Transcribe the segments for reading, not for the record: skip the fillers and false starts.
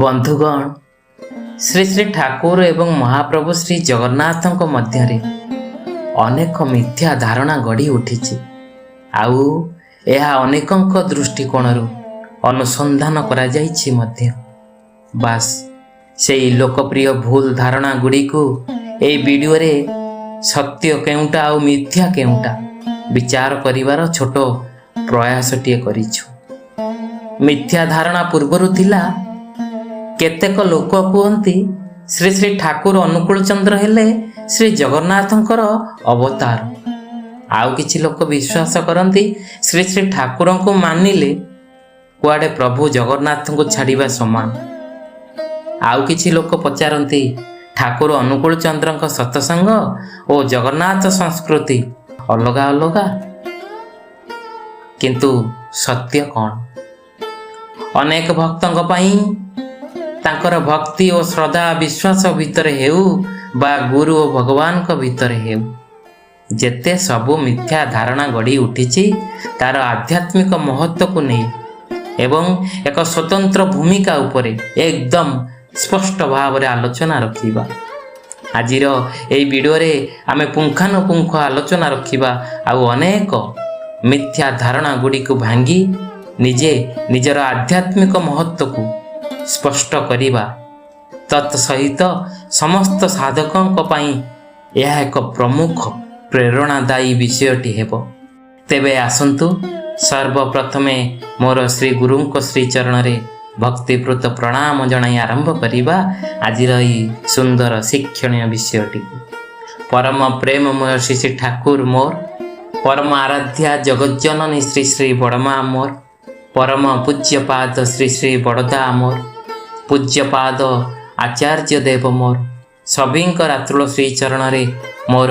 बंधुगण श्री श्री ठाकुर एवं महाप्रभु श्री जगन्नाथ मध्य अनेक मिथ्या धारणा गढ़ी उठी आउ यह अनेकंक दृष्टिकोणरू अनुसंधान करा जाइछि मध्य। बास से लोकप्रिय भूल धारणा गुड़ी को ए वीडियो रे सत्य केउटा आ मिथ्या केउटा विचार करिवार छोट प्रयासटिए करिछु। मिथ्या धारणा पूर्वरु थिला केतेक लोक कहती श्री श्री ठाकुर अनुकूल चंद्र हेले श्री जगन्नाथंकर अवतार। आउ किछि लोक विश्वास करती श्री श्री ठाकुर को मानिले कुआडे प्रभु जगन्नाथ को छाड़िबा समान। आउ किछि लोक पचारती ठाकुर अनुकूल चंद्र सत्संग और जगन्नाथ संस्कृति अलगा अलगा, किंतु सत्य कौन? अनेक भक्तों पई तांकर भक्ति और श्रद्धा विश्वास भितर हेउ बा गुरु और भगवान को भितर हेउ जेते सबु मिथ्या धारणा गढ़ी उठिछि तार आध्यात्मिक महत्व को नहीं एवं एक स्वतंत्र भूमिका उपरे एकदम स्पष्ट भाव रे आलोचना रखिबा। आजिर एई वीडियो रे आमे पुंखानुपुंख आलोचना रखिबा आउ अनेक मिथ्या धारणा गुड़ी को भांगी निजे निजर आध्यात्मिक महत्व को स्पष्ट करिबा। तत्सहित समस्त साधकों पई यह एक प्रमुख प्रेरणादायी विषयटी हेबो। तेबे आसंतु सर्वप्रथमे मोर श्री गुरुंको श्री चरण रे भक्तिपूत प्रणाम जणाई आरंभ करिबा आजिर ई सुंदर शिक्षणीय विषयटी। परम प्रेममय श्री श्री ठाकुर मोर, परम आराध्या जगज्जननी श्री श्री बड़मा मोर, परम पूज्यपाद श्री श्री बड़दा मोर, पूज्यपाद आचार्य देव मोर, सभिंकर आतुल श्री चरण रे मोर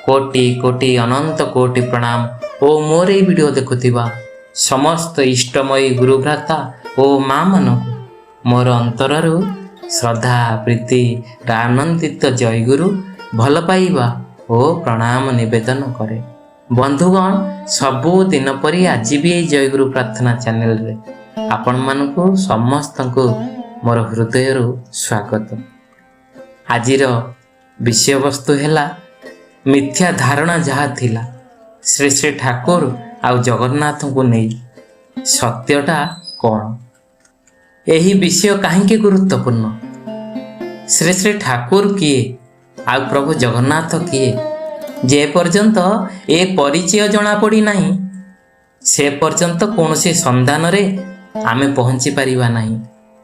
कोटि कोटि अनंत कोटि प्रणाम। ओ मोर ए वीडियो देखुथिबा समस्त इष्टमयी गुरुभ्राता ओ माँ मानक मोर अंतररू श्रद्धा प्रीति आनंदित जय गुरु भल पाइबा ओ प्रणाम निवेदन करे। बंधुगण सबु दिन परी आज भी जय गुरु प्रार्थना चैनल रे आपण मानकु समस्त को मोर हृदय स्वागत। आजिर विषय वस्तु हैला मिथ्या धारणा जहा थिला श्री श्री ठाकुर आउ जगन्नाथ को नहीं सत्यटा कौन? यही विषय कहीं गुरुत्वपूर्ण? श्री श्री ठाकुर किए आउ प्रभु जगन्नाथ किए जे पर्यंत ए परिचय जना पड़ी नहीं से पर्यंत कौन से संधान रे आमे पहुंची परिबा नहीं।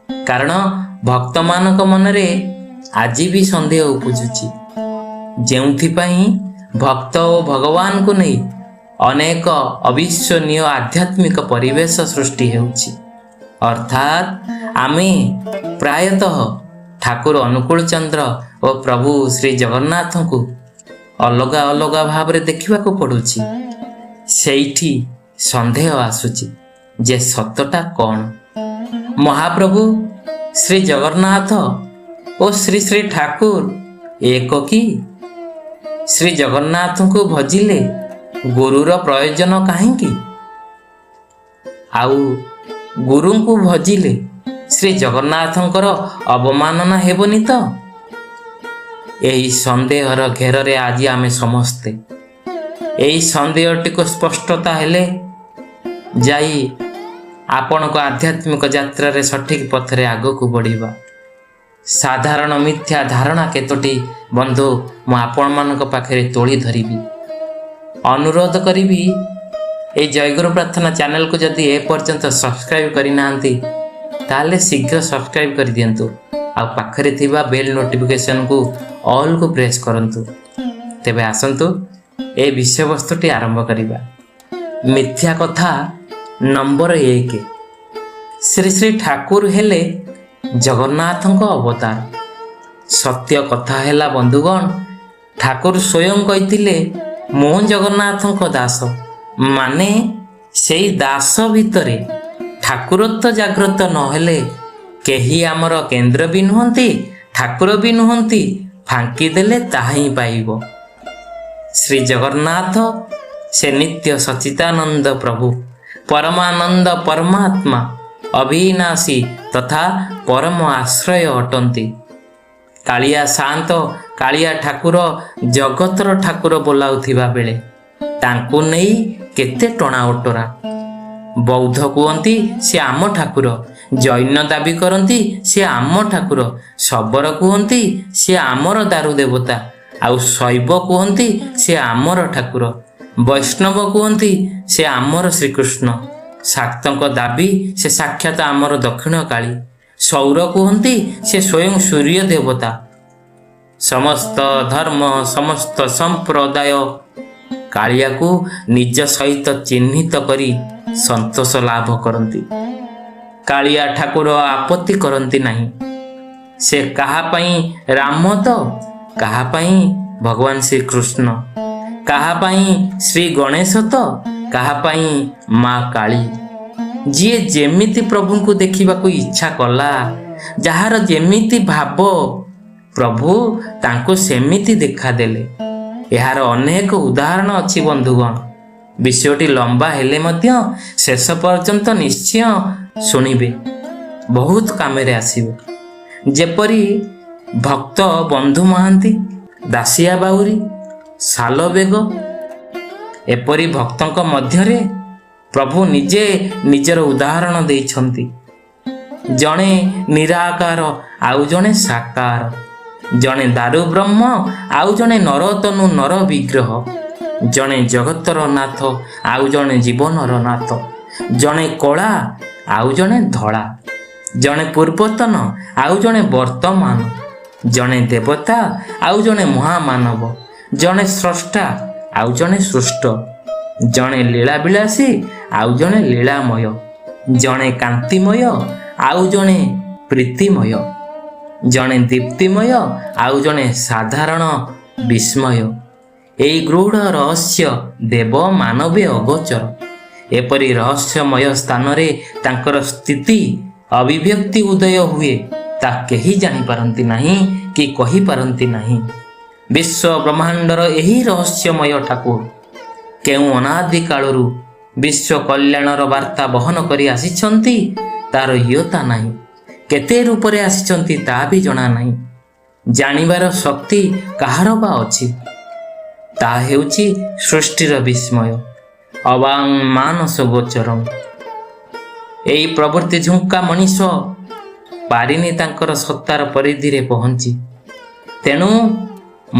कारण भक्त मानक मन रे आज भी संदेह उपजुची जेउथिपाई भक्त और भगवान को नहीं अनेक अविश्वनीय आध्यात्मिक परिवेश सृष्टि हेउची। अर्थात आमे प्रायतः ठाकुर अनुकूल चंद्र और प्रभु श्री जगन्नाथ को अलगा अलगा भाव रे देखिबा को पड़ुची। सेठी संदेह आसुची जे सत्यटा कौन? महाप्रभु श्री जगन्नाथ और श्री श्री ठाकुर एक कि? श्री जगन्नाथ को भजिले गुरुर प्रयोजन काहेकि? आउ गुरु को भजिले श्री जगन्नाथंकर अवमानना हेबनी तो? यही संदेहर घेर रे आज आमे समस्ते यही संदेहटी को स्पष्टता हेले जाई आपण को आध्यात्मिक यात्रा रे सठिक पथरे आग को बढ़िबा। साधारण मिथ्या धारणा केतोटी बंधु मु आपण मानक पाखरे तोली धरिबी। अनुरोध करिबी ए जयगुरु प्रार्थना चैनल को जदि ए पर्यंत सब्सक्राइब करि नांती ताले शीघ्र सब्सक्राइब कर दियंतु आ पाखरे थिबा बेल नोटिफिकेशन को ऑल को प्रेस करंतु। तेबे आसंतु ए विषय वस्तुटी आरंभ करिबा। मिथ्या कथा नंबर 1 श्री श्री ठाकुर हेले जगन्नाथ अवतार। सत्य कथा हैला बंधुगण ठाकुर स्वयं कहिथिले मो जगन्नाथ दास माने सेई दास भितरे ठाकुरत्व जागृत नहेले केही आमर केंद्र भी नुहंती ठाकुर भी नुहंती फांकी देले ताही पाइबो। श्री जगन्नाथ से नित्य सचितानंद प्रभु परमानंद परमात्मा ଅବିନାଶୀ ତଥା ପରମ ଆଶ୍ରୟ ଅଟନ୍ତି। କାଳିଆ ସାଆନ୍ତ କାଳିଆ ଠାକୁର ଜଗତର ଠାକୁର ବୋଲାଉଥିବା ବେଳେ ତାଙ୍କୁ ନେଇ କେତେ ଟଣା ଓଟରା। ବୌଦ୍ଧ କୁହନ୍ତି ସେ ଆମ ଠାକୁର, ଜୈନ ଦାବି କରନ୍ତି ସେ ଆମ ଠାକୁର, ଶବର କୁହନ୍ତି ସେ ଆମର ଦାରୁ ଦେବତା, ଆଉ ଶୈବ କୁହନ୍ତି ସେ ଆମର ଠାକୁର, ବୈଷ୍ଣବ କୁହନ୍ତି ସେ ଆମର ଶ୍ରୀକୃଷ୍ଣ, ଶାକ୍ତଙ୍କ ଦାବି ସେ ସାକ୍ଷାତ ଆମର ଦକ୍ଷିଣ କାଳୀ, ସୌର କୁହନ୍ତି ସେ ସ୍ୱୟଂ ସୂର୍ଯ୍ୟ ଦେବତା। ସମସ୍ତ ଧର୍ମ ସମସ୍ତ ସମ୍ପ୍ରଦାୟ କାଳିଆକୁ ନିଜ ସହିତ ଚିହ୍ନିତ କରି ସନ୍ତୋଷ ଲାଭ କରନ୍ତି। କାଳିଆ ଠାକୁର ଆପତ୍ତି କରନ୍ତି ନାହିଁ। ସେ କାହା ପାଇଁ ରାମ ତ, କାହା ପାଇଁ ଭଗବାନ ଶ୍ରୀକୃଷ୍ଣ, କାହା ପାଇଁ ଶ୍ରୀ ଗଣେଶ ତ, କାହା ପାଇଁ ମା କାଳୀ। ଯିଏ ଯେମିତି ପ୍ରଭୁଙ୍କୁ ଦେଖିବାକୁ ଇଚ୍ଛା କଲା, ଯାହାର ଯେମିତି ଭାବ, ପ୍ରଭୁ ତାଙ୍କୁ ସେମିତି ଦେଖାଦେଲେ। ଏହାର ଅନେକ ଉଦାହରଣ ଅଛି ବନ୍ଧୁଗଣ। ବିଷୟଟି ଲମ୍ବା ହେଲେ ମଧ୍ୟ ଶେଷ ପର୍ଯ୍ୟନ୍ତ ନିଶ୍ଚୟ ଶୁଣିବେ, ବହୁତ କାମରେ ଆସିବ। ଯେପରି ଭକ୍ତ ବନ୍ଧୁ ମହାନ୍ତି, ଦାସିଆ ବାଉରୀ, ଶାଲବେଗ, ଏପରି ଭକ୍ତଙ୍କ ମଧ୍ୟରେ ପ୍ରଭୁ ନିଜେ ନିଜର ଉଦାହରଣ ଦେଇଛନ୍ତି। ଜଣେ ନିରାକାର ଆଉ ଜଣେ ସାକାର, ଜଣେ ଦାରୁ ବ୍ରହ୍ମ ଆଉ ଜଣେ ନରତନୁ ନର ବିଗ୍ରହ, ଜଣେ ଜଗତର ନାଥ ଆଉ ଜଣେ ଜୀବନର ନାଥ, ଜଣେ କଳା ଆଉ ଜଣେ ଧଳା, ଜଣେ ପୂର୍ବତନ ଆଉ ଜଣେ ବର୍ତ୍ତମାନ, ଜଣେ ଦେବତା ଆଉ ଜଣେ ମହାମାନବ, ଜଣେ ସ୍ରଷ୍ଟା ଆଉ ଜଣେ ସୃଷ୍ଟ, ଜଣେ ଲୀଳାବିଳାସୀ ଆଉ ଜଣେ ଲୀଳାମୟ, ଜଣେ କାନ୍ତିମୟ ଆଉ ଜଣେ ପ୍ରୀତିମୟ, ଜଣେ ଦୀପ୍ତିମୟ ଆଉ ଜଣେ ସାଧାରଣ ବିସ୍ମୟ। ଏହି ଗୃଢ଼ ରହସ୍ୟ ଦେବ ମାନବେ ଅଗୋଚର। ଏପରି ରହସ୍ୟମୟ ସ୍ଥାନରେ ତାଙ୍କର ସ୍ଥିତି ଅଭିବ୍ୟକ୍ତି ଉଦୟ ହୁଏ, ତା କେହି ଜାଣିପାରନ୍ତି ନାହିଁ କି କହିପାରନ୍ତି ନାହିଁ। ବିଶ୍ୱ ବ୍ରହ୍ମାଣ୍ଡର ଏହି ରହସ୍ୟମୟ ଠାକୁର କେଉଁ ଅନାଦି କାଳରୁ ବିଶ୍ୱ କଲ୍ୟାଣର ବାର୍ତ୍ତା ବହନ କରି ଆସିଛନ୍ତି ତାର ଇୟତା ନାହିଁ। କେତେ ରୂପରେ ଆସିଛନ୍ତି ତାହା ବି ଜଣା ନାହିଁ। ଜାଣିବାର ଶକ୍ତି କାହାର ବା ଅଛି? ତାହା ହେଉଛି ସୃଷ୍ଟିର ବିସ୍ମୟ, ଅବାଂ ମାନସ ଗୋଚରଂ। ଏହି ପ୍ରବୃତ୍ତି ଝୁଙ୍କା ମଣିଷ ପାରିନି ତାଙ୍କର ସତ୍ତାର ପରିଧିରେ ପହଞ୍ଚି। ତେଣୁ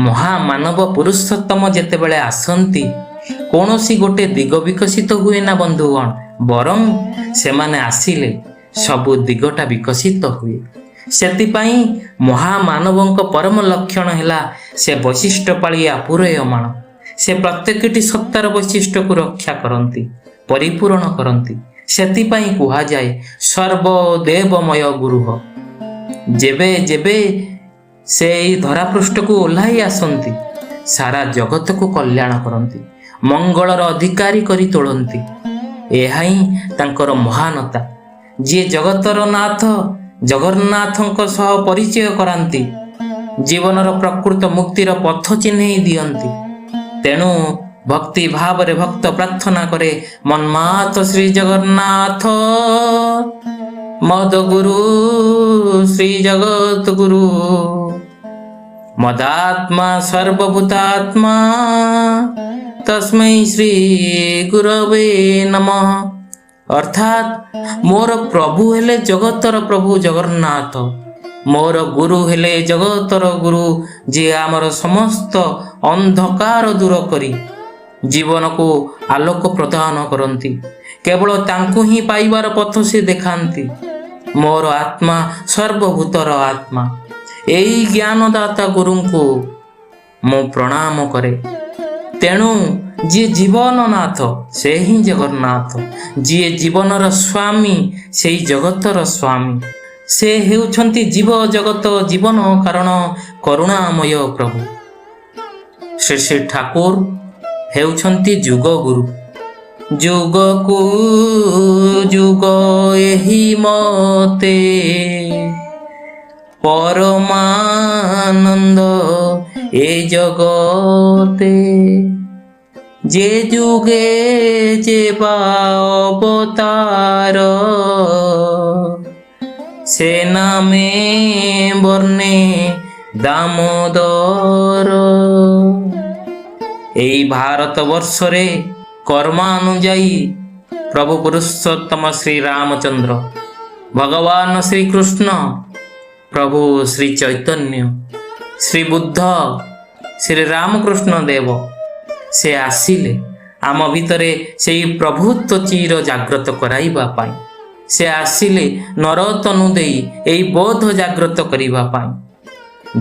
ମହାମାନବ ପୁରୁଷୋତ୍ତମ ଯେତେବେଳେ ଆସନ୍ତି, କୌଣସି ଗୋଟେ ଦିଗ ବିକଶିତ ହୁଏ ନା ବନ୍ଧୁଗଣ, ବରଂ ସେମାନେ ଆସିଲେ ସବୁ ଦିଗଟା ବିକଶିତ ହୁଏ। ସେଥିପାଇଁ ମହାମାନବଙ୍କ ପରମ ଲକ୍ଷଣ ହେଲା ସେ ବୈଶିଷ୍ଟ୍ୟ ପାଳିଆ ପୁରୟମାଣ। ସେ ପ୍ରତ୍ୟେକଟି ସତ୍ତାର ବୈଶିଷ୍ଟ୍ୟକୁ ରକ୍ଷା କରନ୍ତି, ପରିପୂରଣ କରନ୍ତି। ସେଥିପାଇଁ କୁହାଯାଏ ସର୍ବଦେବମୟ ଗୁରୁଃ। ଯେବେ ଯେବେ ସେ ଏହି ଧରାପୃଷ୍ଠକୁ ଓହ୍ଲାଇ ଆସନ୍ତି, ସାରା ଜଗତକୁ କଲ୍ୟାଣ କରନ୍ତି, ମଙ୍ଗଳର ଅଧିକାରୀ କରି ତୋଳନ୍ତି। ଏହା ହିଁ ତାଙ୍କର ମହାନତା। ଯିଏ ଜଗତର ନାଥ ଜଗନ୍ନାଥଙ୍କ ସହ ପରିଚୟ କରାନ୍ତି, ଜୀବନର ପ୍ରକୃତ ମୁକ୍ତିର ପଥ ଚିହ୍ନେଇ ଦିଅନ୍ତି। ତେଣୁ ଭକ୍ତି ଭାବରେ ଭକ୍ତ ପ୍ରାର୍ଥନା କରେ, ମନ୍ମାତ ଶ୍ରୀ ଜଗନ୍ନାଥ ମଦ ଗୁରୁ ଶ୍ରୀ ଜଗତ ଗୁରୁ, ମଦାତ୍ମା ସର୍ବଭୂତାତ୍ମା ତସ୍ମୈ ଶ୍ରୀ ଗୁରବେ ନମଃ। ଅର୍ଥାତ୍ ମୋର ପ୍ରଭୁ ହେଲେ ଜଗତର ପ୍ରଭୁ ଜଗନ୍ନାଥ, ମୋର ଗୁରୁ ହେଲେ ଜଗତର ଗୁରୁ, ଯିଏ ଆମର ସମସ୍ତ ଅନ୍ଧକାର ଦୂର କରି ଜୀବନକୁ ଆଲୋକ ପ୍ରଦାନ କରନ୍ତି। କେବଳ ତାଙ୍କୁ ହିଁ ପାଇବାର ପଥ ସେ ଦେଖାନ୍ତି। ମୋର ଆତ୍ମା ସର୍ବଭୂତର ଆତ୍ମା। ଏହି ଜ୍ଞାନଦାତା ଗୁରୁଙ୍କୁ ମୁଁ ପ୍ରଣାମ କରେ। ତେଣୁ ଯିଏ ଜୀବନନାଥ ସେ ହିଁ ଜଗନ୍ନାଥ, ଯିଏ ଜୀବନର ସ୍ୱାମୀ ସେଇ ଜଗତର ସ୍ୱାମୀ। ସେ ହେଉଛନ୍ତି ଜୀବ ଜଗତ ଜୀବନ କାରଣ କରୁଣାମୟ ପ୍ରଭୁ। ଶ୍ରୀ ଶ୍ରୀ ଠାକୁର ହେଉଛନ୍ତି ଯୁଗ ଗୁରୁ। ଯୁଗକୁ ଯୁଗ ଏହି ମତେ ପରମାନନ୍ଦ ଏ ଜଗତେ, যে যুগে যে বা অবতার, সে নামে বর্ণে দামোদর। এই ଭାରତବର୍ଷରେ କର୍ମାନୁଯାୟୀ ପ୍ରଭୁ ପୁରୁଷୋତ୍ତମ ଶ୍ରୀ ରାମଚନ୍ଦ୍ର, ଭଗବାନ ଶ୍ରୀକୃଷ୍ଣ, ପ୍ରଭୁ ଶ୍ରୀ ଚୈତନ୍ୟ, ଶ୍ରୀ ବୁଦ୍ଧ, ଶ୍ରୀ ରାମକୃଷ୍ଣ ଦେବ ସେ ଆସିଲେ ଆମ ଭିତରେ ସେଇ ପ୍ରଭୁତ୍ୱ ଚିର ଜାଗ୍ରତ କରାଇବା ପାଇଁ। ସେ ଆସିଲେ ନରତନୁ ଦେଇ ଏହି ବୋଧ ଜାଗ୍ରତ କରିବା ପାଇଁ।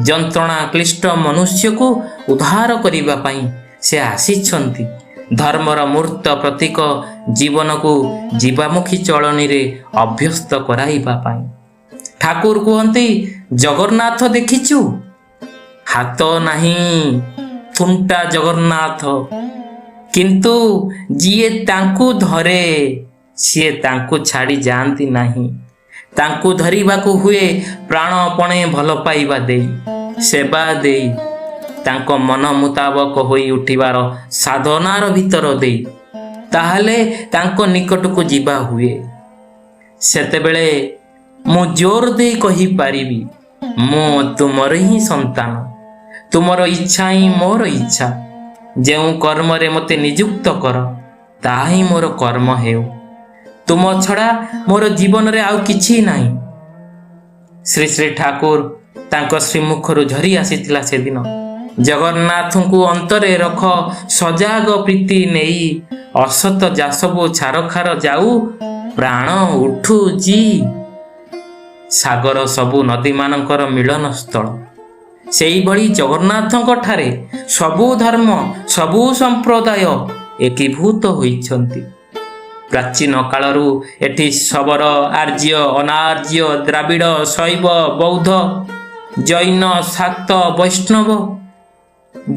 ଯନ୍ତ୍ରଣା କ୍ଲିଷ୍ଟ ମନୁଷ୍ୟକୁ ଉଦ୍ଧାର କରିବା ପାଇଁ ସେ ଆସିଛନ୍ତି। ଧର୍ମର ମୂର୍ତ୍ତ ପ୍ରତୀକ ଜୀବନକୁ ଜୀବାମୁଖୀ ଚଳଣୀରେ ଅଭ୍ୟସ୍ତ କରାଇବା ପାଇଁ। ଠାକୁର କୁହନ୍ତି, ଜଗନ୍ନାଥ ଦେଖିଛୁ? ହାତ ନାହିଁ, ଥୁଣ୍ଟା ଜଗନ୍ନାଥ, କିନ୍ତୁ ଯିଏ ତାଙ୍କୁ ଧରେ ସିଏ ତାଙ୍କୁ ଛାଡ଼ି ଯାଆନ୍ତି ନାହିଁ। ତାଙ୍କୁ ଧରିବାକୁ ହୁଏ ପ୍ରାଣପଣେ ଭଲ ପାଇବା ଦେଇ, ସେବା ଦେଇ, ତାଙ୍କ ମନ ମୁତାବକ ହୋଇ ଉଠିବାର ସାଧନାର ଭିତର ଦେଇ, ତାହେଲେ ତାଙ୍କ ନିକଟକୁ ଯିବା ହୁଏ। ସେତେବେଳେ ମୁଁ ଜୋର ଦେଇ କହିପାରିବି, ମୁଁ ତୁମର ହିଁ ସନ୍ତାନ, ତୁମର ଇଚ୍ଛା ହିଁ ମୋର ଇଚ୍ଛା। ଯେଉଁ କର୍ମରେ ମୋତେ ନିଯୁକ୍ତ କର ତାହା ହିଁ ମୋର କର୍ମ ହେଉ। ତୁମ ଛଡ଼ା ମୋର ଜୀବନରେ ଆଉ କିଛି ନାହିଁ। ଶ୍ରୀ ଶ୍ରୀ ଠାକୁର ତାଙ୍କ ଶ୍ରୀମୁଖରୁ ଝରି ଆସିଥିଲା ସେଦିନ। ଜଗନ୍ନାଥଙ୍କୁ ଅନ୍ତରେ ରଖ ସଜାଗ ପ୍ରୀତି ନେଇ, ଅସତ ଯାସବୁ ଛାରଖାର ଯାଉ ପ୍ରାଣ ଉଠୁଛି। ସାଗର ସବୁ ନଦୀମାନଙ୍କର ମିଳନ ସ୍ଥଳ। ସେଇଭଳି ଜଗନ୍ନାଥଙ୍କ ଠାରେ ସବୁ ଧର୍ମ, ସବୁ ସମ୍ପ୍ରଦାୟ ଏକୀଭୂତ ହୋଇଛନ୍ତି। ପ୍ରାଚୀନ କାଳରୁ ଏଠି ଶବର, ଆର୍ଯ୍ୟ, ଅନାର୍ଯ୍ୟ, ଦ୍ରାବିଡ଼, ଶୈବ, ବୌଦ୍ଧ, ଜୈନ, ଶାକ୍ତ, ବୈଷ୍ଣବ,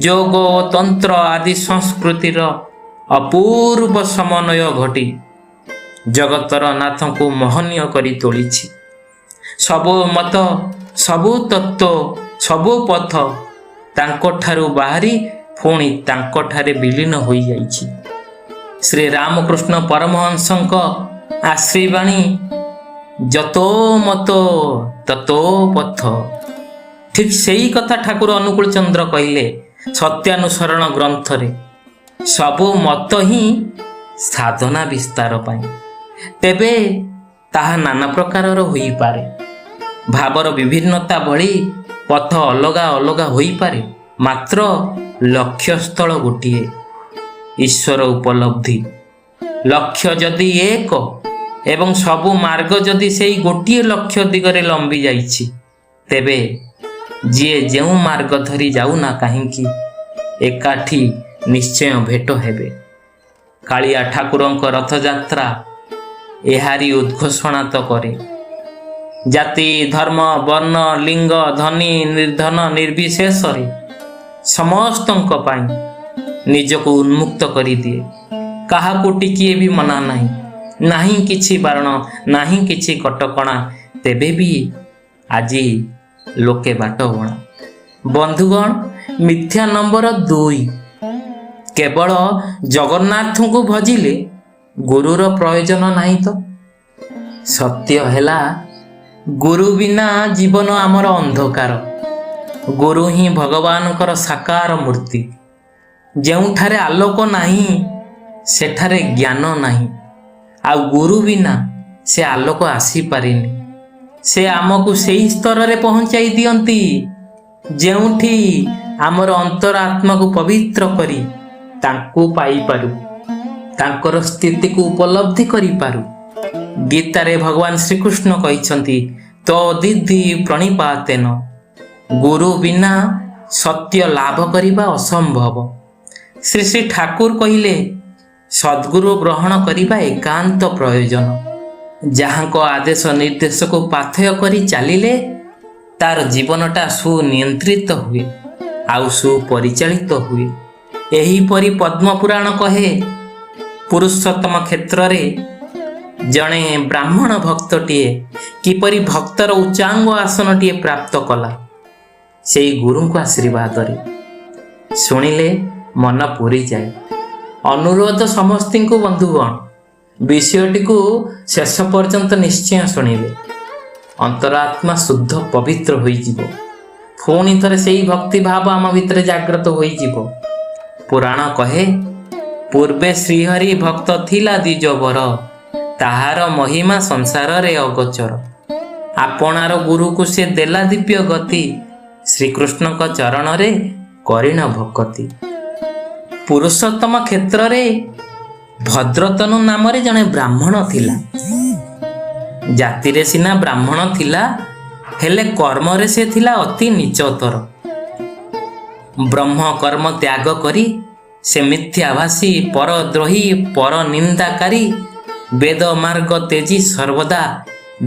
ଯୋଗ ଓ ତନ୍ତ୍ର ଆଦି ସଂସ୍କୃତିର ଅପୂର୍ବ ସମନ୍ୱୟ ଘଟି ଜଗତର ନାଥଙ୍କୁ ମହନୀୟ କରି ତୋଳିଛି। ସବୁ ମତ, ସବୁ ତତ୍ତ୍ୱ, ସବୁ ପଥ ତାଙ୍କଠାରୁ ବାହାରି ପୁଣି ତାଙ୍କଠାରେ ବିଲୀନ ହୋଇଯାଇଛି। ଶ୍ରୀ ରାମକୃଷ୍ଣ ପରମହଂସଙ୍କ ଆଶ୍ରୀବାଣୀ, ଯତୋ ମତ ତତୋ ପଥ। ଠିକ୍ ସେଇ କଥା ଠାକୁର ଅନୁକୂଳ ଚନ୍ଦ୍ର କହିଲେ ସତ୍ୟାନୁସରଣ ଗ୍ରନ୍ଥରେ। ସବୁ ମତ ହିଁ ସାଧନା ବିସ୍ତାର ପାଇଁ। ତେବେ ତାହା ନାନା ପ୍ରକାରର ହୋଇପାରେ। ଭାବର ବିଭିନ୍ନତା ଭଳି ପଥ ଅଲଗା ଅଲଗା ହୋଇପାରେ, ମାତ୍ର ଲକ୍ଷ୍ୟସ୍ଥଳ ଗୋଟିଏ, ଈଶ୍ୱର ଉପଲବ୍ଧି। ଲକ୍ଷ୍ୟ ଯଦି ଏକ ଏବଂ ସବୁ ମାର୍ଗ ଯଦି ସେଇ ଗୋଟିଏ ଲକ୍ଷ୍ୟ ଦିଗରେ ଲମ୍ବି ଯାଇଛି, ତେବେ ଯିଏ ଯେଉଁ ମାର୍ଗ ଧରି ଯାଉନା କାହିଁକି ଏକାଠି ନିଶ୍ଚୟ ଭେଟ ହେବେ। କାଳିଆ ଠାକୁରଙ୍କ ରଥଯାତ୍ରା ଏହାରି ଉଦ୍ଘୋଷଣା ତ କରେ। ଜାତି, ଧର୍ମ, ବର୍ଣ୍ଣ, ଲିଙ୍ଗ, ଧନୀ, ନିର୍ଧନ ନିର୍ବିଶେଷରେ ସମସ୍ତଙ୍କ ପାଇଁ ନିଜକୁ ଉନ୍ମୁକ୍ତ କରିଦିଏ। କାହାକୁ ଟିକିଏ ବି ମନା ନାହିଁ, ନାହିଁ କିଛି ବାରଣ, ନାହିଁ କିଛି କଟକଣା। ତେବେ ବି ଆଜି ଲୋକେ ବାଟ ବଣା। ବନ୍ଧୁଗଣ, ମିଥ୍ୟା ନମ୍ବର 2, କେବଳ ଜଗନ୍ନାଥଙ୍କୁ ଭଜିଲେ ଗୁରୁର ପ୍ରୟୋଜନ ନାହିଁ ତ। ସତ୍ୟ ହେଲା, ଗୁରୁ ବିନା ଜୀବନ ଆମର ଅନ୍ଧକାର। ଗୁରୁ ହିଁ ଭଗବାନଙ୍କର ସାକାର ମୂର୍ତ୍ତି। ଯେଉଁଠାରେ ଆଲୋକ ନାହିଁ ସେଠାରେ ଜ୍ଞାନ ନାହିଁ। ଆଉ ଗୁରୁ ବିନା ସେ ଆଲୋକ ଆସିପାରିନି। ସେ ଆମକୁ ସେହି ସ୍ତରରେ ପହଞ୍ଚାଇ ଦିଅନ୍ତି ଯେଉଁଠି ଆମର ଅନ୍ତରାତ୍ମାକୁ ପବିତ୍ର କରି ତାଙ୍କୁ ପାଇପାରୁ, ତାଙ୍କର ସ୍ଥିତିକୁ ଉପଲବ୍ଧି କରିପାରୁ। ଗୀତାରେ ଭଗବାନ ଶ୍ରୀକୃଷ୍ଣ କହିଛନ୍ତି, ତଦିତି ପ୍ରଣିପାତେନ। ଗୁରୁ ବିନା ସତ୍ୟ ଲାଭ କରିବା ଅସମ୍ଭବ। ଶ୍ରୀ ଶ୍ରୀ ଠାକୁର କହିଲେ, ସଦ୍ଗୁରୁ ଗ୍ରହଣ କରିବା ଏକାନ୍ତ ପ୍ରୟୋଜନ। ଯାହାଙ୍କ ଆଦେଶ ନିର୍ଦ୍ଦେଶକୁ ପାଥେୟ କରି ଚାଲିଲେ ତାର ଜୀବନଟା ସୁନିୟନ୍ତ୍ରିତ ହୁଏ ଆଉ ସୁପରିଚାଳିତ ହୁଏ। ଏହିପରି ପଦ୍ମପୁରାଣ କହେ, ପୁରୁଷୋତ୍ତମ କ୍ଷେତ୍ରରେ ଜଣେ ବ୍ରାହ୍ମଣ ଭକ୍ତଟିଏ କିପରି ଭକ୍ତର ଉଚ୍ଚାଙ୍ଗ ଆସନଟିଏ ପ୍ରାପ୍ତ କଲା ସେଇ ଗୁରୁଙ୍କ ଆଶୀର୍ବାଦରେ। ଶୁଣିଲେ ମନ ପୁରିଯାଏ। ଅନୁରୋଧ ସମସ୍ତଙ୍କୁ ବନ୍ଧୁଗଣ, ବିଷୟଟିକୁ ଶେଷ ପର୍ଯ୍ୟନ୍ତ ନିଶ୍ଚୟ ଶୁଣିବେ। ଅନ୍ତରାତ୍ମା ଶୁଦ୍ଧ ପବିତ୍ର ହୋଇଯିବ। ପୁଣି ଥରେ ସେଇ ଭକ୍ତି ଭାବ ଆମ ଭିତରେ ଜାଗ୍ରତ ହୋଇଯିବ। ପୁରାଣ କହେ, ପୂର୍ବେ ଶ୍ରୀହରି ଭକ୍ତ ଥିଲା ଦ୍ୱିଜବର, ତାହାର ମହିମା ସଂସାରରେ ଅଗୋଚର। ଆପଣାର ଗୁରୁକୁ ସେ ଦେଲା ଦିବ୍ୟ ଗତି, ଶ୍ରୀକୃଷ୍ଣଙ୍କ ଚରଣରେ କରିଣ ଭକତି। ପୁରୁଷୋତ୍ତମ କ୍ଷେତ୍ରରେ ଭଦ୍ରତନୁ ନାମରେ ଜଣେ ବ୍ରାହ୍ମଣ ଥିଲା। ଜାତିରେ ସିନା ବ୍ରାହ୍ମଣ ଥିଲା, ହେଲେ କର୍ମରେ ସେ ଥିଲା ଅତି ନିଚତର। ବ୍ରହ୍ମ କର୍ମ ତ୍ୟାଗ କରି ସେ ମିଥ୍ୟାଭାଷୀ, ପରଦ୍ରୋହୀ, ପର ନିନ୍ଦାକାରୀ, ବେଦ ମାର୍ଗ ତେଜି ସର୍ବଦା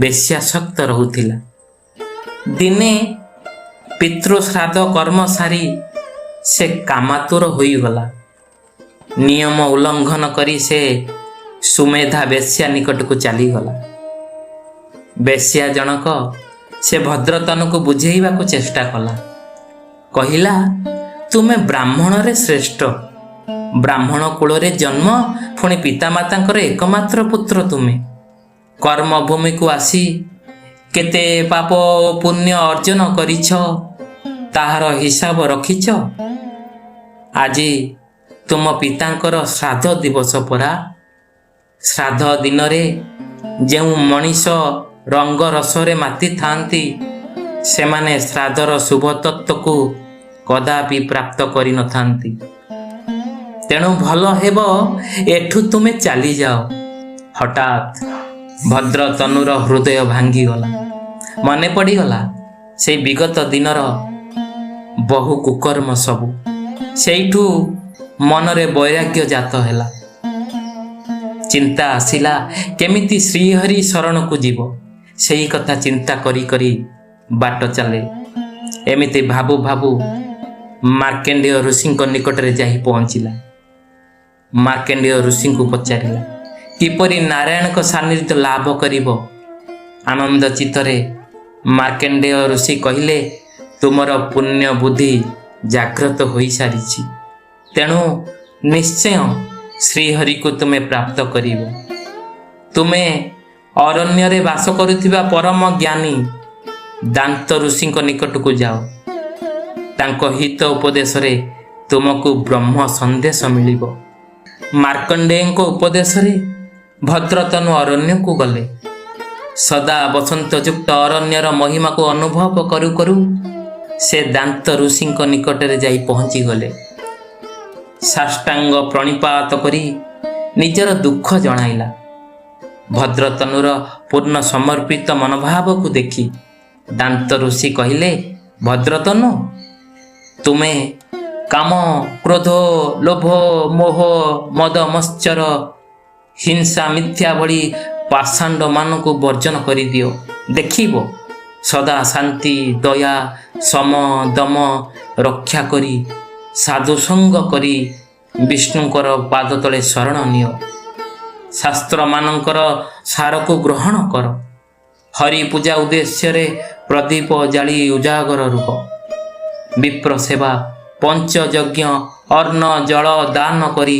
ବେଶ୍ୟାସକ୍ତ ରହୁଥିଲା। ଦିନେ ପିତୃଶ୍ରାଦ୍ଧ କର୍ମ ସାରି ସେ କାମାତୁର ହୋଇଗଲା। ନିୟମ ଉଲ୍ଲଙ୍ଘନ କରି ସେ ସୁମେଧା ବେଶ୍ୟା ନିକଟକୁ ଚାଲିଗଲା। ବେଶ୍ୟା ଜଣକ ସେ ଭଦ୍ରତନୁକୁ ବୁଝେଇବାକୁ ଚେଷ୍ଟା କଲା। କହିଲା, ତୁମେ ବ୍ରାହ୍ମଣରେ ଶ୍ରେଷ୍ଠ, ବ୍ରାହ୍ମଣ କୂଳରେ ଜନ୍ମ, ପୁଣି ପିତାମାତାଙ୍କର ଏକମାତ୍ର ପୁତ୍ର ତୁମେ। କର୍ମଭୂମିକୁ ଆସି କେତେ ପାପ ଓ ପୁଣ୍ୟ ଅର୍ଜନ କରିଛ, ତାହାର ହିସାବ ରଖିଛ? ଆଜି ତୁମ ପିତାଙ୍କର ଶ୍ରାଦ୍ଧ ଦିବସ ପରା। ଶ୍ରାଦ୍ଧ ଦିନରେ ଯେଉଁ ମଣିଷ ରଙ୍ଗ ରସରେ ମାତିଥାନ୍ତି, ସେମାନେ ଶ୍ରାଦ୍ଧର ଶୁଭ ତତ୍ତ୍ୱକୁ କଦାପି ପ୍ରାପ୍ତ କରିନଥାନ୍ତି। ତେଣୁ ଭଲ ହେବ ଏଠୁ ତୁମେ ଚାଲିଯାଅ। ହଠାତ୍ ଭଦ୍ରତନୁର ହୃଦୟ ଭାଙ୍ଗିଗଲା। ମନେ ପଡ଼ିଗଲା ସେଇ ବିଗତ ଦିନର ବହୁ କୁକର୍ମ ସବୁ। ସେଇଠୁ ମନରେ ବୈରାଗ୍ୟ ଜାତ ହେଲା। ଚିନ୍ତା ଆସିଲା, କେମିତି ଶ୍ରୀହରି ଶରଣକୁ ଯିବ। ସେଇ କଥା ଚିନ୍ତା କରି କରି ବାଟ ଚାଲେ। ଏମିତି ଭାବୁ ଭାବୁ ମାର୍କଣ୍ଡେୟ ଋଷିଙ୍କ ନିକଟରେ ଯାଇ ପହଞ୍ଚିଲା। ମାର୍କଣ୍ଡେୟ ଋଷିଙ୍କୁ ପଚାରିଲା, କିପରି ନାରାୟଣଙ୍କ ସାନ୍ନିଧ୍ୟ ଲାଭ କରିବ? ଆନନ୍ଦ ଚିତ୍ତରେ ମାର୍କଣ୍ଡେୟ ଋଷି କହିଲେ, ତୁମର ପୁଣ୍ୟ ବୁଦ୍ଧି ଜାଗ୍ରତ ହୋଇସାରିଛି। ତେଣୁ ନିଶ୍ଚୟ ଶ୍ରୀହରିକୁ ତୁମେ ପ୍ରାପ୍ତ କରିବ। ତୁମେ ଅରଣ୍ୟରେ ବାସ କରୁଥିବା ପରମ ଜ୍ଞାନୀ ଦାନ୍ତ ଋଷିଙ୍କ ନିକଟକୁ ଯାଅ। ତାଙ୍କ ହିତ ଉପଦେଶରେ ତୁମକୁ ବ୍ରହ୍ମ ସନ୍ଦେଶ ମିଳିବ। ମାର୍କଣ୍ଡେୟଙ୍କ ଉପଦେଶରେ ଭଦ୍ରତନୁ ଅରଣ୍ୟକୁ ଗଲେ। ସଦା ବସନ୍ତଯୁକ୍ତ ଅରଣ୍ୟର ମହିମାକୁ ଅନୁଭବ କରୁ କରୁ ସେ ଦାନ୍ତ ଋଷିଙ୍କ ନିକଟରେ ଯାଇ ପହଞ୍ଚିଗଲେ। ସାଷ୍ଟାଙ୍ଗ ପ୍ରଣିପାତ କରି ନିଜର ଦୁଃଖ ଜଣାଇଲା। ଭଦ୍ରତନୁର ପୂର୍ଣ୍ଣ ସମର୍ପିତ ମନୋଭାବକୁ ଦେଖି ଦାନ୍ତ ଋଷି କହିଲେ, ଭଦ୍ରତନୁ, ତୁମେ କାମ, କ୍ରୋଧ, ଲୋଭ, ମୋହ, ମଦ, ମତ୍ସର, ହିଂସା, ମିଥ୍ୟା ଭଳି ପାଷାଣ୍ଡମାନଙ୍କୁ ବର୍ଜନ କରିଦିଅ। ଦେଖିବ ସଦା ଶାନ୍ତି, ଦୟା, ସମ, ଦମ ରକ୍ଷା କରି ସାଧୁସଙ୍ଗ କରି ବିଷ୍ଣୁଙ୍କର ପାଦ ତଳେ ଶରଣ ନିଅ। ଶାସ୍ତ୍ରମାନଙ୍କର ସାରକୁ ଗ୍ରହଣ କର। ହରି ପୂଜା ଉଦ୍ଦେଶ୍ୟରେ ପ୍ରଦୀପ ଜାଳି ଉଜାଗର ରୁହ। ବିପ୍ର ସେବା, ପଞ୍ଚଯଜ୍ଞ, ଅନ୍ନ ଜଳ ଦାନ କରି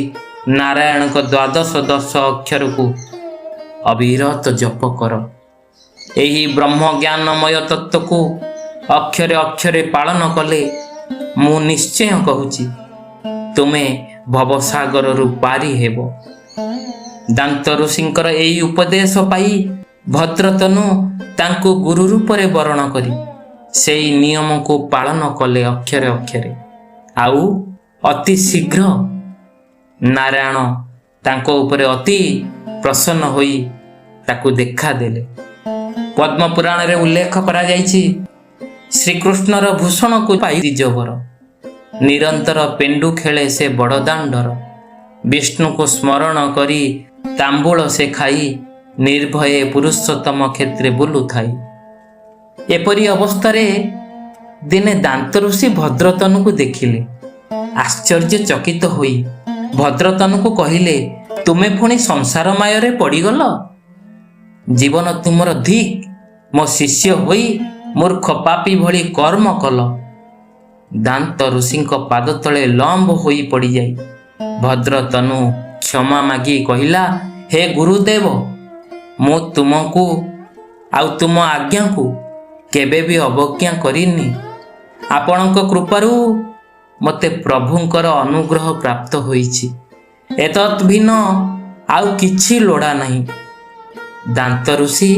ନାରାୟଣଙ୍କ ଦ୍ୱାଦଶ ଦଶ ଅକ୍ଷରକୁ ଅବିରତ ଜପ କର। ଏହି ବ୍ରହ୍ମଜ୍ଞାନମୟ ତତ୍ତ୍ୱକୁ ଅକ୍ଷରେ ଅକ୍ଷରେ ପାଳନ କଲେ ମୁଁ ନିଶ୍ଚୟ କହୁଛି ତୁମେ ଭବସାଗରରୁ ପାରି ହେବ। ଦାନ୍ତ ଋଷିଙ୍କର ଏହି ଉପଦେଶ ପାଇ ଭଦ୍ରତନୁ ତାଙ୍କୁ ଗୁରୁ ରୂପରେ ବରଣ କରି ସେଇ ନିୟମକୁ ପାଳନ କଲେ ଅକ୍ଷରେ ଅକ୍ଷରେ। ଆଉ ଅତି ଶୀଘ୍ର ନାରାୟଣ ତାଙ୍କ ଉପରେ ଅତି ପ୍ରସନ୍ନ ହୋଇ ତାକୁ ଦେଖାଦେଲେ। ପଦ୍ମପୁରାଣରେ ଉଲ୍ଲେଖ କରାଯାଇଛି, ଶ୍ରୀକୃଷ୍ଣର ଭୂଷଣକୁ ପାଇ ଦ୍ୱିଜବର। ନିରନ୍ତର ପେଣ୍ଡୁ ଖେଳେ ସେ ବଡ଼ଦାଣ୍ଡର। ବିଷ୍ଣୁକୁ ସ୍ମରଣ କରି ତାମ୍ବୁଳ ସେ ଖାଇ ନିର୍ଭୟେ ପୁରୁଷୋତ୍ତମ କ୍ଷେତ୍ରେ ବୁଲୁଥାଇ। ଏପରି ଅବସ୍ଥାରେ ଦିନେ ଦାନ୍ତ ଋଷି ଭଦ୍ରତନୁକୁ ଦେଖିଲେ। ଆଶ୍ଚର୍ଯ୍ୟଚକିତ ହୋଇ ଭଦ୍ରତନୁକୁ କହିଲେ, ତୁମେ ପୁଣି ସଂସାର ମାୟରେ ପଡ଼ିଗଲ? ଜୀବନ ତୁମର ଧିକ୍। ମୋ ଶିଷ୍ୟ ହୋଇ ମୂର୍ଖ ପାପୀ ଭଳି କର୍ମ କଲ। ଦାନ୍ତ ଋଷିଙ୍କ ପାଦ ତଳେ ଲମ୍ବ ହୋଇ ପଡ଼ିଯାଇ ଭଦ୍ରତନୁ କ୍ଷମା ମାଗି କହିଲା, ହେ ଗୁରୁଦେବ, ମୁଁ ତୁମକୁ ଆଉ ତୁମ ଆଜ୍ଞାକୁ କେବେ ବି ଅବଜ୍ଞା କରିନି। ଆପଣଙ୍କ କୃପାରୁ ମୋତେ ପ୍ରଭୁଙ୍କର ଅନୁଗ୍ରହ ପ୍ରାପ୍ତ ହୋଇଛି। ଏତତ୍ ଭିନ୍ନ ଆଉ କିଛି ଲୋଡ଼ା ନାହିଁ। ଦାନ୍ତ ଋଷି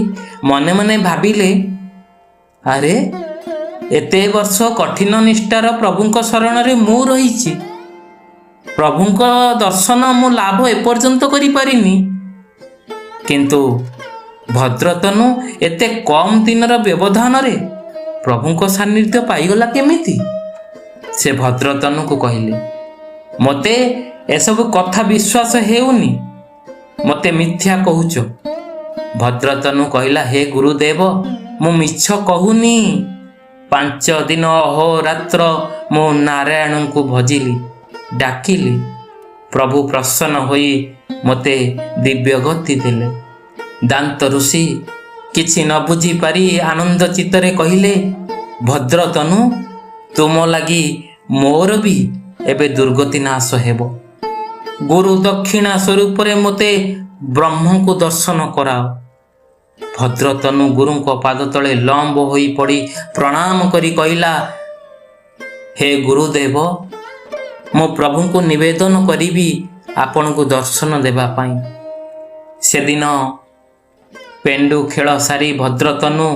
ମନେ ମନେ ଭାବିଲେ, ଆରେ ଏତେ ବର୍ଷ କଠିନ ନିଷ୍ଠାର ପ୍ରଭୁଙ୍କ ଶରଣରେ ମୁଁ ରହିଛି, ପ୍ରଭୁଙ୍କ ଦର୍ଶନ ମୁଁ ଲାଭ ଏପର୍ଯ୍ୟନ୍ତ କରିପାରିନି, କିନ୍ତୁ ଭଦ୍ରତନୁ ଏତେ କମ୍ ଦିନର ବ୍ୟବଧାନରେ ପ୍ରଭୁଙ୍କ ସାନ୍ନିଧ୍ୟ ପାଇଗଲା କେମିତି? ସେ ଭଦ୍ରତନୁକୁ କହିଲେ, ମୋତେ ଏସବୁ କଥା ବିଶ୍ୱାସ ହେଉନି, ମୋତେ ମିଥ୍ୟା କହୁଛ। ଭଦ୍ରତନୁ କହିଲା, ହେ ଗୁରୁଦେବ, ମୁଁ ମିଛ କହୁନି। 5 ଦିନ ଅହୋରାତ୍ର ମୁଁ ନାରାୟଣଙ୍କୁ ଭଜିଲି, ଡାକିଲି। ପ୍ରଭୁ ପ୍ରସନ୍ନ ହୋଇ ମୋତେ ଦିବ୍ୟ ଗତି ଦେଲେ। ଦାନ୍ତ ଋଷି କିଛି ନ ବୁଝିପାରି ଆନନ୍ଦ ଚିତ୍ତରେ କହିଲେ, ଭଦ୍ରତନୁ, ତୁମ ଲାଗି ମୋର ବି ଏବେ ଦୁର୍ଗତି ନାଶ ହେବ। ଗୁରୁ ଦକ୍ଷିଣା ସ୍ୱରୂପରେ ମୋତେ ବ୍ରହ୍ମଙ୍କୁ ଦର୍ଶନ କରାଅ। ଭଦ୍ରତନୁ ଗୁରୁଙ୍କ ପାଦ ତଳେ ଲମ୍ବ ହୋଇ ପଡ଼ି ପ୍ରଣାମ କରି କହିଲା, ହେ ଗୁରୁଦେବ, ମୁଁ ପ୍ରଭୁଙ୍କୁ ନିବେଦନ କରିବି ଆପଣଙ୍କୁ ଦର୍ଶନ ଦେବା ପାଇଁ। ସେଦିନ ପେଣ୍ଡୁ ଖେଳ ସାରି ଭଦ୍ରତନୁ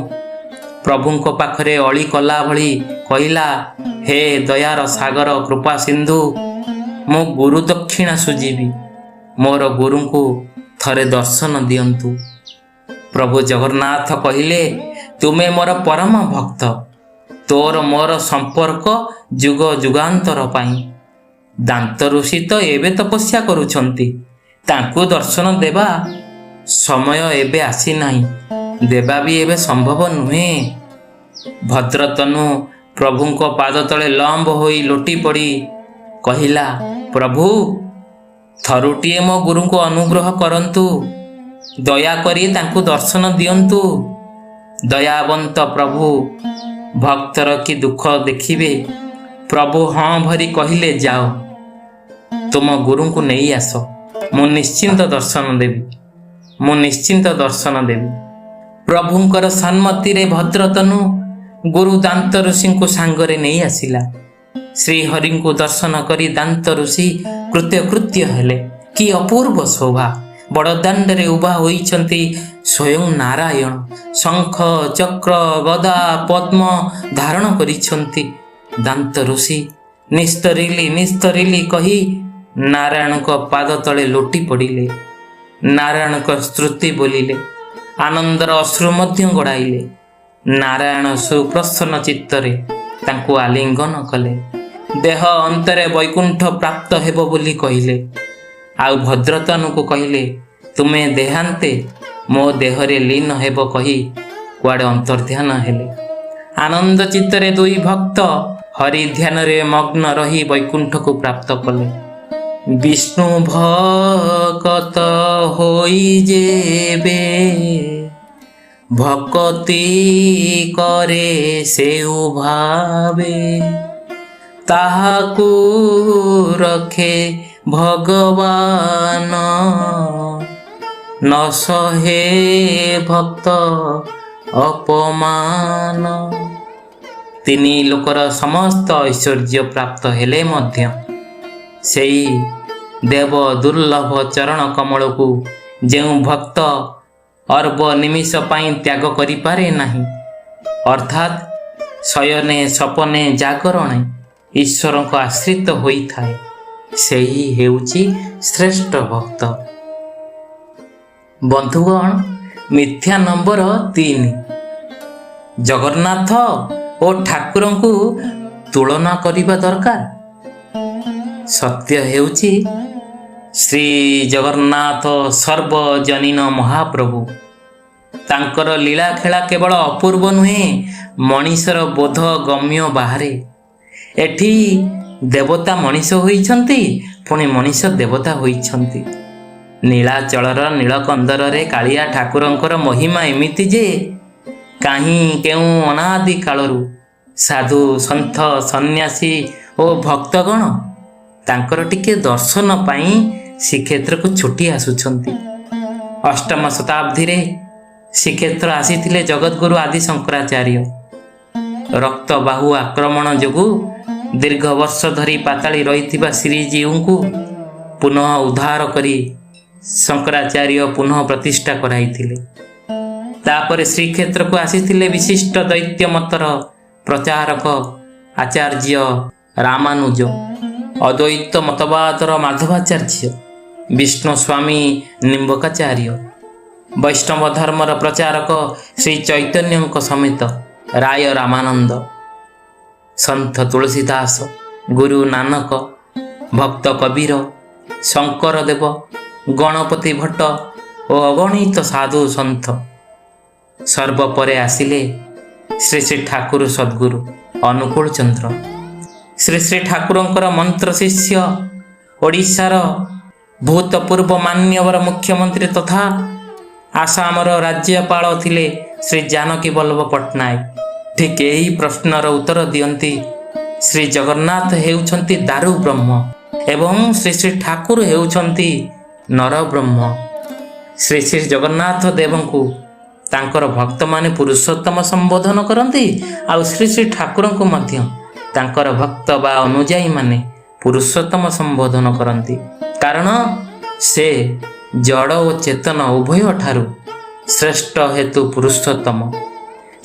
ପ୍ରଭୁଙ୍କ ପାଖରେ ଅଳି କଲା ଭଳି କହିଲା, ହେ ଦୟାର ସାଗର କୃପା ସିନ୍ଧୁ, ମୁଁ ଗୁରୁ ଦକ୍ଷିଣା ସୁଝିବି। ମୋର ଗୁରୁଙ୍କୁ ଥରେ ଦର୍ଶନ ଦିଅନ୍ତୁ। ପ୍ରଭୁ ଜଗନ୍ନାଥ କହିଲେ, ତୁମେ ମୋର ପରମ ଭକ୍ତ, ତୋର ମୋର ସମ୍ପର୍କ ଯୁଗ ଯୁଗାନ୍ତର ପାଇଁ। ଦାନ୍ତ ଋଷି ତ ଏବେ ତପସ୍ୟା କରୁଛନ୍ତି, ତାଙ୍କୁ ଦର୍ଶନ ଦେବା ସମୟ ଏବେ ଆସିନାହିଁ, ଦେବା ବି ଏବେ ସମ୍ଭବ ନୁହେଁ। ଭଦ୍ରତନୁ ପ୍ରଭୁଙ୍କ ପାଦ ତଳେ ଲମ୍ବ ହୋଇ ଲୋଟି ପଡ଼ି କହିଲା, ପ୍ରଭୁ, ଥରୁଟିଏ ମୋ ଗୁରୁଙ୍କୁ ଅନୁଗ୍ରହ କରନ୍ତୁ, ଦୟାକରି ତାଙ୍କୁ ଦର୍ଶନ ଦିଅନ୍ତୁ। ଦୟାବନ୍ତ ପ୍ରଭୁ ଭକ୍ତର କି ଦୁଃଖ ଦେଖିବେ। ପ୍ରଭୁ ହଁ ଭରି କହିଲେ, ଯାଅ, ତୁମ ଗୁରୁଙ୍କୁ ନେଇ ଆସ, ମୁଁ ନିଶ୍ଚିନ୍ତ ଦର୍ଶନ ଦେବି, ମୁଁ ନିଶ୍ଚିନ୍ତ ଦର୍ଶନ ଦେବି। ପ୍ରଭୁଙ୍କର ସମ୍ମତିରେ ଭଦ୍ରତନୁ ଗୁରୁ ଦାନ୍ତ ଋଷିଙ୍କୁ ସାଙ୍ଗରେ ନେଇ ଆସିଲା। ଶ୍ରୀହରିଙ୍କୁ ଦର୍ଶନ କରି ଦାନ୍ତ ଋଷି କୃତ୍ୟ ହେଲେ। କି ଅପୂର୍ବ ଶୋଭା! ବଡ଼ଦାଣ୍ଡରେ ଉଭା ହୋଇଛନ୍ତି ସ୍ୱୟଂ ନାରାୟଣ। ଶଙ୍ଖ, ଚକ୍ର, ଗଦା, ପଦ୍ମ ଧାରଣ କରିଛନ୍ତି। ଦାନ୍ତ ଋଷି ନିସ୍ତରିଲି କହି ନାରାୟଣଙ୍କ ପାଦ ତଳେ ଲୋଟି ପଡ଼ିଲେ। ନାରାୟଣଙ୍କ ସ୍ତୁତି ବୋଲିଲେ, ଆନନ୍ଦର ଅଶ୍ରୁ ମଧ୍ୟ ଗଡ଼ାଇଲେ। ନାରାୟଣ ସୁପ୍ରସନ୍ନ ଚିତ୍ତରେ ତାଙ୍କୁ ଆଲିଙ୍ଗନ କଲେ। ଦେହ ଅନ୍ତରେ ବୈକୁଣ୍ଠ ପ୍ରାପ୍ତ ହେବ ବୋଲି କହିଲେ। ଆଉ ଭଦ୍ରତନୁକୁ କହିଲେ, ତୁମେ ଦେହାନ୍ତେ ମୋ ଦେହରେ ଲୀନ ହେବ କହି କୁଆଡ଼େ ଅନ୍ତର୍ଧ୍ୟାନ ହେଲେ। ଆନନ୍ଦ ଚିତ୍ତରେ ଦୁଇ ଭକ୍ତ ହରି ଧ୍ୟାନରେ ମଗ୍ନ ରହି ବୈକୁଣ୍ଠକୁ ପ୍ରାପ୍ତ କଲେ। ବିଷ୍ଣୁ ଭକତ ହୋଇ ଯେବେ ଭକତି କରେ ସେଉ ଭାବେ, ତାହାକୁ ରଖେ ଭଗବାନ, ନ ସହେ ଭକ୍ତ ଅପମାନ। ତିନି ଲୋକର ସମସ୍ତ ଐଶ୍ୱର୍ଯ୍ୟ ପ୍ରାପ୍ତ ହେଲେ ମଧ୍ୟ ସେଇ ଦେବ ଦୁର୍ଲଭ ଚରଣ କମଳକୁ ଯେଉଁ ଭକ୍ତ ଅର୍ବ ନିମିଷ ପାଇଁ ତ୍ୟାଗ କରିପାରେ ନାହିଁ, ଅର୍ଥାତ୍ ଶୟନେ ସପନେ ଜାଗରଣେ ଈଶ୍ୱରଙ୍କ ଆଶ୍ରିତ ହୋଇଥାଏ, ସେହି ହେଉଛି ଶ୍ରେଷ୍ଠ ଭକ୍ତ। ବନ୍ଧୁଗଣ, ମିଥ୍ୟା ନମ୍ବର 3, ଜଗନ୍ନାଥ ଓ ଠାକୁରଙ୍କୁ ତୁଳନା କରିବା ଦରକାର। ସତ୍ୟ ହେଉଛି ଶ୍ରୀ ଜଗନ୍ନାଥ ସର୍ବଜନୀନ ମହାପ୍ରଭୁ। ତାଙ୍କର ଲୀଳା ଖେଳା କେବଳ ଅପୂର୍ବ ନୁହେଁ, ମଣିଷର ବୋଧ ଗମ୍ୟ ବାହାରେ। ଏଠି ଦେବତା ମଣିଷ ହୋଇଛନ୍ତି, ପୁଣି ମଣିଷ ଦେବତା ହୋଇଛନ୍ତି। ନୀଳାଚଳର ନୀଳକନ୍ଦରରେ କାଳିଆ ଠାକୁରଙ୍କର ମହିମା ଏମିତି ଯେ କାହିଁ କେଉଁ ଅନାଦି କାଳରୁ ସାଧୁ ସନ୍ଥ ସନ୍ନ୍ୟାସୀ ଓ ଭକ୍ତଗଣ ତାଙ୍କର ଟିକେ ଦର୍ଶନ ପାଇଁ ଶ୍ରୀକ୍ଷେତ୍ରକୁ ଛୁଟି ଆସୁଛନ୍ତି। ଅଷ୍ଟମ ଶତାବ୍ଦୀରେ ଶ୍ରୀକ୍ଷେତ୍ର ଆସିଥିଲେ ଜଗଦ୍ଗୁରୁ ଆଦି ଶଙ୍କରାଚାର୍ଯ୍ୟ। ରକ୍ତବାହୁ ଆକ୍ରମଣ ଯୋଗୁଁ ଦୀର୍ଘ ବର୍ଷ ଧରି ପାତାଳି ରହିଥିବା ଶ୍ରୀଜୀଉଙ୍କୁ ପୁନଃ ଉଦ୍ଧାର କରି ଶଙ୍କରାଚାର୍ଯ୍ୟ ପୁନଃ ପ୍ରତିଷ୍ଠା କରାଇଥିଲେ। ତାପରେ ଶ୍ରୀକ୍ଷେତ୍ରକୁ ଆସିଥିଲେ ବିଶିଷ୍ଟ ଦୈତ୍ୟ ମତର ପ୍ରଚାରକ ଆଚାର୍ଯ୍ୟ ରାମାନୁଜ, ଅଦ୍ୱୈତ ମତବାଦର ମାଧବାଚାର୍ଯ୍ୟ, ବିଷ୍ଣୁ ସ୍ୱାମୀ ନିମ୍ବକାଚାର୍ଯ୍ୟ, ବୈଷ୍ଣବ ଧର୍ମର ପ୍ରଚାରକ ଶ୍ରୀ ଚୈତନ୍ୟଙ୍କ ସମେତ ରାୟ ରାମାନନ୍ଦ, ସନ୍ଥ ତୁଳସୀ ଦାସ, ଗୁରୁ ନାନକ, ଭକ୍ତ କବୀର, ଶଙ୍କର ଦେବ, ଗଣପତି ଭଟ୍ଟ ଓ ଅଗଣିତ ସାଧୁ ସନ୍ଥ। ସର୍ବପରେ ଆସିଲେ ଶ୍ରୀ ଶ୍ରୀ ଠାକୁର ସଦ୍ଗୁରୁ ଅନୁକୂଳ ଚନ୍ଦ୍ର। ଶ୍ରୀ ଶ୍ରୀ ଠାକୁରଙ୍କର ମନ୍ତ୍ର ଶିଷ୍ୟ ଓଡ଼ିଶାର ଭୂତପୂର୍ବ ମାନ୍ୟବର ମୁଖ୍ୟମନ୍ତ୍ରୀ ତଥା ଆସାମର ରାଜ୍ୟପାଳ ଥିଲେ ଶ୍ରୀ ଜାନକୀ ବଲ୍ଲଭ ପଟ୍ଟନାୟକ। ଠିକ୍ ଏହି ପ୍ରଶ୍ନର ଉତ୍ତର ଦିଅନ୍ତି ଶ୍ରୀ ଜଗନ୍ନାଥ ହେଉଛନ୍ତି ଦାରୁ ବ୍ରହ୍ମ ଏବଂ ଶ୍ରୀ ଶ୍ରୀ ଠାକୁର ହେଉଛନ୍ତି ନର ବ୍ରହ୍ମ। ଶ୍ରୀ ଶ୍ରୀ ଜଗନ୍ନାଥ ଦେବଙ୍କୁ ତାଙ୍କର ଭକ୍ତମାନେ ପୁରୁଷୋତ୍ତମ ସମ୍ବୋଧନ କରନ୍ତି, ଆଉ ଶ୍ରୀ ଶ୍ରୀ ଠାକୁରଙ୍କୁ ମଧ୍ୟ ତାଙ୍କର ଭକ୍ତ ବା ଅନୁଯାୟୀମାନେ ପୁରୁଷୋତ୍ତମ ସମ୍ବୋଧନ କରନ୍ତି, କାରଣ ସେ ଜଡ଼ ଓ ଚେତନ ଉଭୟ ଠାରୁ ଶ୍ରେଷ୍ଠ ହେତୁ ପୁରୁଷୋତ୍ତମ।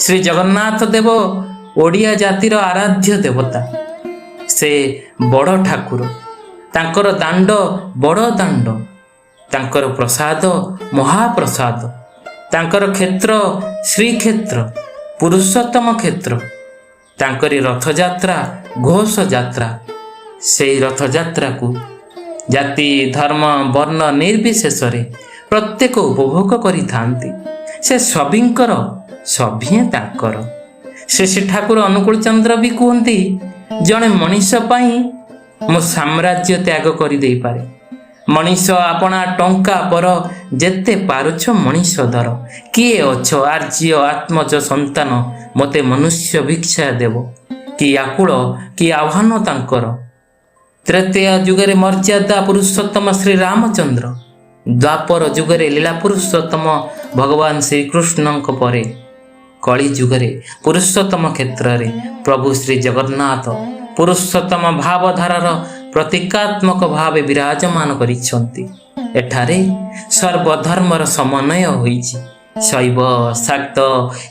ଶ୍ରୀ ଜଗନ୍ନାଥ ଦେବ ଓଡ଼ିଆ ଜାତିର ଆରାଧ୍ୟ ଦେବତା। ସେ ବଡ଼ ଠାକୁର, ତାଙ୍କର ଦାଣ୍ଡ ବଡ଼ ଦାଣ୍ଡ, ତାଙ୍କର ପ୍ରସାଦ ମହାପ୍ରସାଦ, ତାଙ୍କର କ୍ଷେତ୍ର ଶ୍ରୀକ୍ଷେତ୍ର ପୁରୁଷୋତ୍ତମ କ୍ଷେତ୍ର, ତାଙ୍କରି ରଥଯାତ୍ରା ଘୋଷ ଯାତ୍ରା। ସେହି ରଥଯାତ୍ରାକୁ ଜାତି ଧର୍ମ ବର୍ଣ୍ଣ ନିର୍ବିଶେଷରେ ପ୍ରତ୍ୟେକ ଉପଭୋଗ କରିଥାନ୍ତି। ସେ ସଭିଙ୍କର, ସଭିଏ ତାଙ୍କର। ଶ୍ରୀ ଶ୍ରୀ ଠାକୁର ଅନୁକୂଳ ଚନ୍ଦ୍ର ବି କୁହନ୍ତି, ଜଣେ ମଣିଷ ପାଇଁ ମୁଁ ସାମ୍ରାଜ୍ୟ ତ୍ୟାଗ କରିଦେଇପାରେ। ମଣିଷ ଆପଣା ଟଙ୍କା ପର ଯେତେ ପାରୁଛ ମଣିଷ ଧର। କିଏ ଅଛ ଆର୍ଯ୍ୟ ଆତ୍ମଜ ସନ୍ତାନ, ମୋତେ ମନୁଷ୍ୟ ଭିକ୍ଷା ଦେବ। କି ଆକୁଳ କି ଆହ୍ୱାନ ତାଙ୍କର। ତ୍ରେତୟା ଯୁଗରେ ମର୍ଯ୍ୟାଦା ପୁରୁଷୋତ୍ତମ ଶ୍ରୀ ରାମଚନ୍ଦ୍ର, ଦ୍ୱାପର ଯୁଗରେ ଲୀଳା ପୁରୁଷୋତ୍ତମ ଭଗବାନ ଶ୍ରୀକୃଷ୍ଣଙ୍କ ପରେ କଳି ଯୁଗରେ ପୁରୁଷୋତ୍ତମ କ୍ଷେତ୍ରରେ ପ୍ରଭୁ ଶ୍ରୀ ଜଗନ୍ନାଥ ପୁରୁଷୋତ୍ତମ ଭାବଧାରାର ପ୍ରତୀକାତ୍ମକ ଭାବେ ବିରାଜମାନ କରିଛନ୍ତି। ଏଠାରେ ସର୍ବଧର୍ମର ସମନ୍ୱୟ ହୋଇଛି। ଶୈବ ଶାକ୍ତ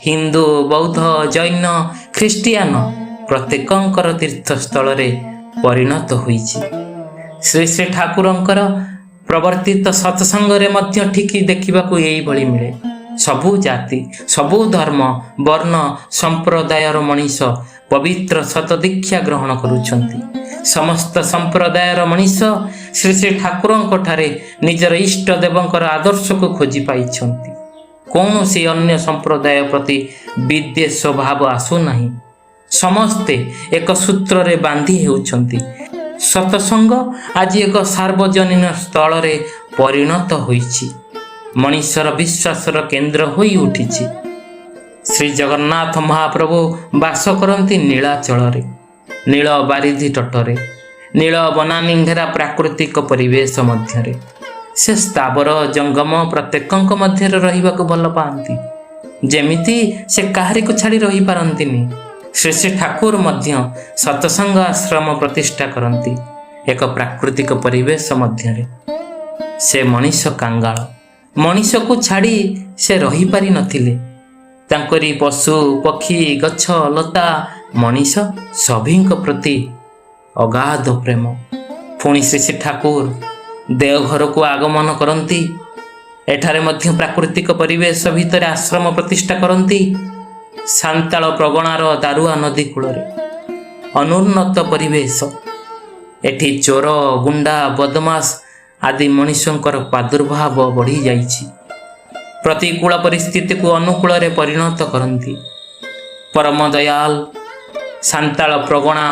ହିନ୍ଦୁ ବୌଦ୍ଧ ଜୈନ ଖ୍ରୀଷ୍ଟିଆନ ପ୍ରତ୍ୟେକଙ୍କର ତୀର୍ଥସ୍ଥଳରେ ପରିଣତ ହୋଇଛି। ଶ୍ରୀ ଶ୍ରୀ ଠାକୁରଙ୍କର ପ୍ରବର୍ତ୍ତିତ ସତ୍ସଙ୍ଗରେ ମଧ୍ୟ ଠିକ୍ ଦେଖିବାକୁ ଏଇଭଳି ମିଳେ। ସବୁ ଜାତି ସବୁ ଧର୍ମ ବର୍ଣ୍ଣ ସମ୍ପ୍ରଦାୟର ମଣିଷ ପବିତ୍ର ଶତଦୀକ୍ଷା ଗ୍ରହଣ କରୁଛନ୍ତି। ସମସ୍ତ ସମ୍ପ୍ରଦାୟର ମଣିଷ ଶ୍ରୀ ଶ୍ରୀ ଠାକୁରଙ୍କ ଠାରେ ନିଜର ଇଷ୍ଟ ଦେବଙ୍କର ଆଦର୍ଶକୁ ଖୋଜି ପାଇଛନ୍ତି। କୌଣସି ଅନ୍ୟ ସମ୍ପ୍ରଦାୟ ପ୍ରତି ବିଦ୍ୱେଷ ଭାବ ଆସୁନାହିଁ। ସମସ୍ତେ ଏକ ସୂତ୍ରରେ ବାନ୍ଧି ହେଉଛନ୍ତି। ସତସଙ୍ଗ ଆଜି ଏକ ସାର୍ବଜନୀନ ସ୍ଥଳରେ ପରିଣତ ହୋଇଛି। ମଣିଷର ବିଶ୍ୱାସର କେନ୍ଦ୍ର ହୋଇ ଉଠିଛି। ଶ୍ରୀ ଜଗନ୍ନାଥ ମହାପ୍ରଭୁ ବାସ କରନ୍ତି ନୀଳାଚଳରେ, ନୀଳ ବାରିଧି ତଟରେ, ନୀଳ ବନାନୀ ଘେରା ପ୍ରାକୃତିକ ପରିବେଶ ମଧ୍ୟରେ। ସେ ସ୍ଥାବର ଜଙ୍ଗମ ପ୍ରତ୍ୟେକଙ୍କ ମଧ୍ୟରେ ରହିବାକୁ ଭଲ ପାଆନ୍ତି। ଯେମିତି ସେ କାହାରିକୁ ଛାଡ଼ି ରହିପାରନ୍ତିନି। ଶ୍ରୀ ଶ୍ରୀ ଠାକୁର ମଧ୍ୟ ସତସଙ୍ଗ ଆଶ୍ରମ ପ୍ରତିଷ୍ଠା କରନ୍ତି ଏକ ପ୍ରାକୃତିକ ପରିବେଶ ମଧ୍ୟରେ। ସେ ମଣିଷ କାଙ୍ଗାଳ, ମଣିଷକୁ ଛାଡ଼ି ସେ ରହିପାରିନଥିଲେ। ତାଙ୍କରି ପଶୁ ପକ୍ଷୀ ଗଛ ଲତା ମଣିଷ ସଭିଙ୍କ ପ୍ରତି ଅଗାଧ ପ୍ରେମ। ପୁଣି ଶ୍ରୀ ଶ୍ରୀ ଠାକୁର ଦେଓଘରକୁ ଆଗମନ କରନ୍ତି। ଏଠାରେ ମଧ୍ୟ ପ୍ରାକୃତିକ ପରିବେଶ ଭିତରେ ଆଶ୍ରମ ପ୍ରତିଷ୍ଠା କରନ୍ତି। ସାନ୍ତାଳ ପ୍ରଗଣାର ଦାରୁଆ ନଦୀ କୂଳରେ ଅନୁନ୍ନତ ପରିବେଶ। ଏଠି ଚୋର ଗୁଣ୍ଡା ବଦମାସ ଆଦି ମଣିଷଙ୍କର ପ୍ରାଦୁର୍ଭାବ ବଢ଼ିଯାଇଛି। ପ୍ରତିକୂଳ ପରିସ୍ଥିତିକୁ ଅନୁକୂଳରେ ପରିଣତ କରନ୍ତି। ପରମ ଦୟାଲ ସାନ୍ତାଳ ପ୍ରଗଣା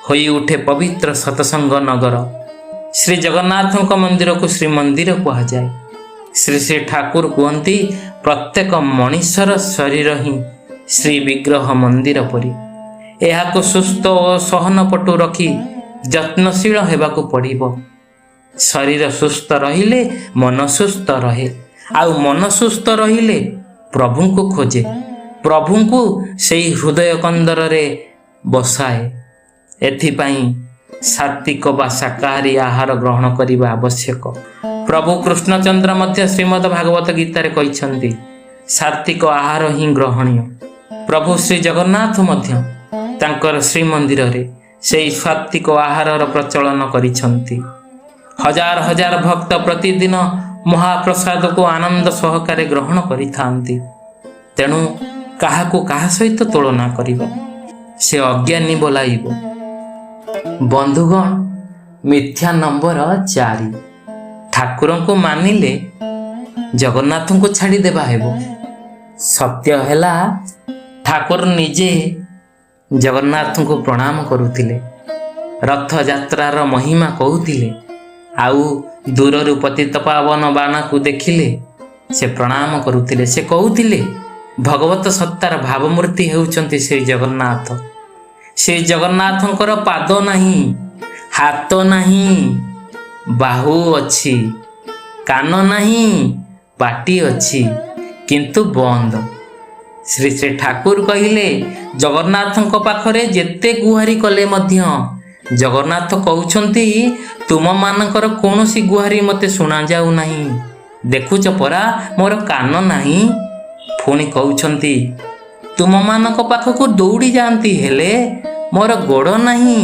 ହୋଇ ଉଠେ ପବିତ୍ର ସତସଙ୍ଗ ନଗର। ଶ୍ରୀ ଜଗନ୍ନାଥଙ୍କ ମନ୍ଦିରକୁ ଶ୍ରୀମନ୍ଦିର କୁହାଯାଏ। ଶ୍ରୀ ଶ୍ରୀ ଠାକୁର କୁହନ୍ତି, ପ୍ରତ୍ୟେକ ମଣିଷର ଶରୀର ହିଁ ଶ୍ରୀ ବିଗ୍ରହ ମନ୍ଦିର ପରି। ଏହାକୁ ସୁସ୍ଥ ଓ ସହନପଟୁ ରଖି ଯତ୍ନଶୀଳ ହେବାକୁ ପଡ଼ିବ। ଶରୀର ସୁସ୍ଥ ରହିଲେ ମନ ସୁସ୍ଥ ରହେ, ଆଉ ମନ ସୁସ୍ଥ ରହିଲେ ପ୍ରଭୁଙ୍କୁ ଖୋଜେ, ପ୍ରଭୁଙ୍କୁ ସେଇ ହୃଦୟ କନ୍ଦରରେ ବସାଏ। ଏଥିପାଇଁ ସାତ୍ତ୍ୱିକ ବା ଶାକାହାରୀ ଆହାର ଗ୍ରହଣ କରିବା ଆବଶ୍ୟକ। ପ୍ରଭୁ କୃଷ୍ଣଚନ୍ଦ୍ର ମଧ୍ୟ ଶ୍ରୀମଦ ଭାଗବତ ଗୀତାରେ କହିଛନ୍ତି ସାତ୍ତ୍ୱିକ ଆହାର ହିଁ ଗ୍ରହଣୀୟ। ପ୍ରଭୁ ଶ୍ରୀ ଜଗନ୍ନାଥ ମଧ୍ୟ ତାଙ୍କର ଶ୍ରୀମନ୍ଦିରରେ ସେହି ସାତ୍ତ୍ୱିକ ଆହାରର ପ୍ରଚଳନ କରିଛନ୍ତି। ହଜାର ହଜାର ଭକ୍ତ ପ୍ରତିଦିନ ମହାପ୍ରସାଦକୁ ଆନନ୍ଦ ସହକାରେ ଗ୍ରହଣ କରିଥାନ୍ତି। ତେଣୁ କାହାକୁ କାହା ସହିତ ତୁଳନା କରିବା, ସେ ଅଜ୍ଞାନୀ ବୋଲାଇବ। ବନ୍ଧୁଗଣ, ମିଥ୍ୟା ନମ୍ବର 4, ଠାକୁରଙ୍କୁ ମାନିଲେ ଜଗନ୍ନାଥଙ୍କୁ ଛାଡ଼ିଦେବା ହେବ। ସତ୍ୟ ହେଲା ଠାକୁର ନିଜେ ଜଗନ୍ନାଥଙ୍କୁ ପ୍ରଣାମ କରୁଥିଲେ, ରଥଯାତ୍ରାର ମହିମା କହୁଥିଲେ, ଆଉ ଦୂରରୁ ପତିତପାବନ ବାନାକୁ ଦେଖିଲେ ସେ ପ୍ରଣାମ କରୁଥିଲେ। ସେ କହୁଥିଲେ ଭଗବତ ସତ୍ତାର ଭାବମୂର୍ତ୍ତି ହେଉଛନ୍ତି ଶ୍ରୀ ଜଗନ୍ନାଥ। ଶ୍ରୀ ଜଗନ୍ନାଥଙ୍କର ପାଦ ନାହିଁ, ହାତ ନାହିଁ, ବାହୁ ଅଛି, କାନ ନାହିଁ, ପାଟି ଅଛି, କିନ୍ତୁ ବନ୍ଦ। ଶ୍ରୀ ଶ୍ରୀ ଠାକୁର କହିଲେ ଜଗନ୍ନାଥଙ୍କ ପାଖରେ ଯେତେ ଗୁହାରି କଲେ ମଧ୍ୟ ଜଗନ୍ନାଥ କହୁଛନ୍ତି ତୁମମାନଙ୍କର କୌଣସି ଗୁହାରି ମୋତେ ଶୁଣାଯାଉ ନାହିଁ। ଦେଖୁଛ ପରା ମୋର କାନ ନାହିଁ। ପୁଣି କହୁଛନ୍ତି ତୁମମାନଙ୍କ ପାଖକୁ ଦୌଡ଼ି ଯାଆନ୍ତି, ହେଲେ ମୋର ଗୋଡ଼ ନାହିଁ।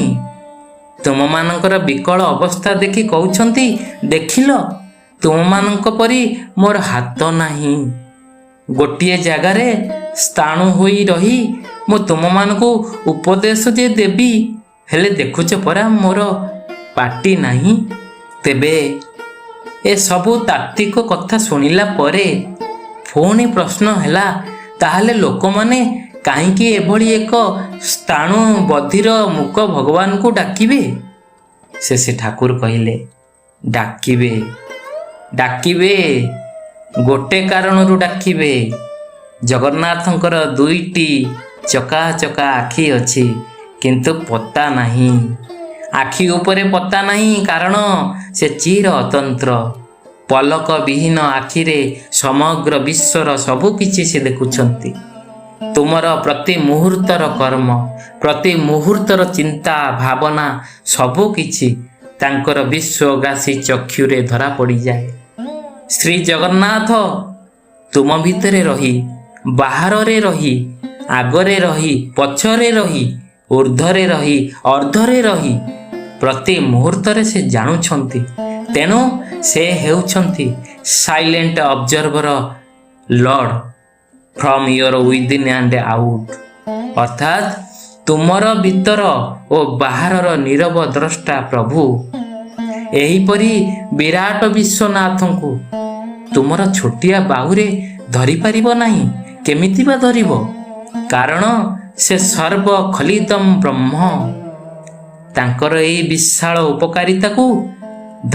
ତୁମମାନଙ୍କର ବିକଳ ଅବସ୍ଥା ଦେଖି କହୁଛନ୍ତି ଦେଖିଲ ତୁମମାନଙ୍କ ପରି ମୋର ହାତ ନାହିଁ। ଗୋଟିଏ ଜାଗାରେ ସ୍ଥାଣୁ ହୋଇ ରହି ମୁଁ ତୁମମାନଙ୍କୁ ଉପଦେଶ ଯେ ଦେବି, ହେଲେ ଦେଖୁଛ ପରା ମୋର ପାଟି ନାହିଁ। ତେବେ ଏସବୁ ତାତ୍ତ୍ୱିକ କଥା ଶୁଣିଲା ପରେ ପୁଣି ପ୍ରଶ୍ନ ହେଲା, ତାହେଲେ ଲୋକମାନେ କାହିଁକି ଏଭଳି ଏକ ସ୍ଥାଣୁ ବଧିର ମୂକ ଭଗବାନଙ୍କୁ ଡାକିବେ? ସେ ଠାକୁର କହିଲେ ଡାକିବେ, ଡାକିବେ ଗୋଟେ କାରଣରୁ ଡାକିବେ। ଜଗନ୍ନାଥଙ୍କର 2ଟି ଚକା ଚକା ଆଖି ଅଛି, କିନ୍ତୁ ପତା ନାହିଁ। ଆଖି ଉପରେ ପତା ନାହିଁ, କାରଣ ସେ ଚିର ଅତନ୍ତ୍ର। ପଲକ ବିହୀନ ଆଖିରେ ସମଗ୍ର ବିଶ୍ୱର ସବୁ କିଛି ସେ ଦେଖୁଛନ୍ତି। ତୁମର ପ୍ରତି ମୁହୂର୍ତ୍ତର କର୍ମ, ପ୍ରତି ମୁହୂର୍ତ୍ତର ଚିନ୍ତା ଭାବନା ସବୁ କିଛି ତାଙ୍କର ବିଶ୍ୱଗ୍ରାସୀ ଚକ୍ଷୁରେ ଧରା ପଡ଼ିଯାଏ। ଶ୍ରୀ ଜଗନ୍ନାଥ ତୁମ ଭିତରେ ରହି, ବାହାରରେ ରହି, ଆଗରେ ରହି, ପଛରେ ରହି, ଊର୍ଦ୍ଧ୍ୱରେ ରହି, ଅର୍ଦ୍ଧରେ ରହି ପ୍ରତି ମୁହୂର୍ତ୍ତରେ ସେ ଜାଣୁଛନ୍ତି। ତେଣୁ ସେ ହେଉଛନ୍ତି silent observer Lord from your within and out, ଅର୍ଥାତ୍ ତୁମର ଭିତର ଓ ବାହାରର ନୀରବ ଦ୍ରଷ୍ଟା ପ୍ରଭୁ। ଏହିପରି ବିରାଟ ବିଶ୍ୱନାଥଙ୍କୁ ତୁମର ଛୋଟିଆ ବାହୁରେ ଧରିପାରିବ ନାହିଁ। କେମିତି ବା ଧରିବ? କାରଣ ସେ ସର୍ବ ଖଲିଦମ୍ ବ୍ରହ୍ମ। ତାଙ୍କର ଏହି ବିଶାଳ ଉପକାରିତାକୁ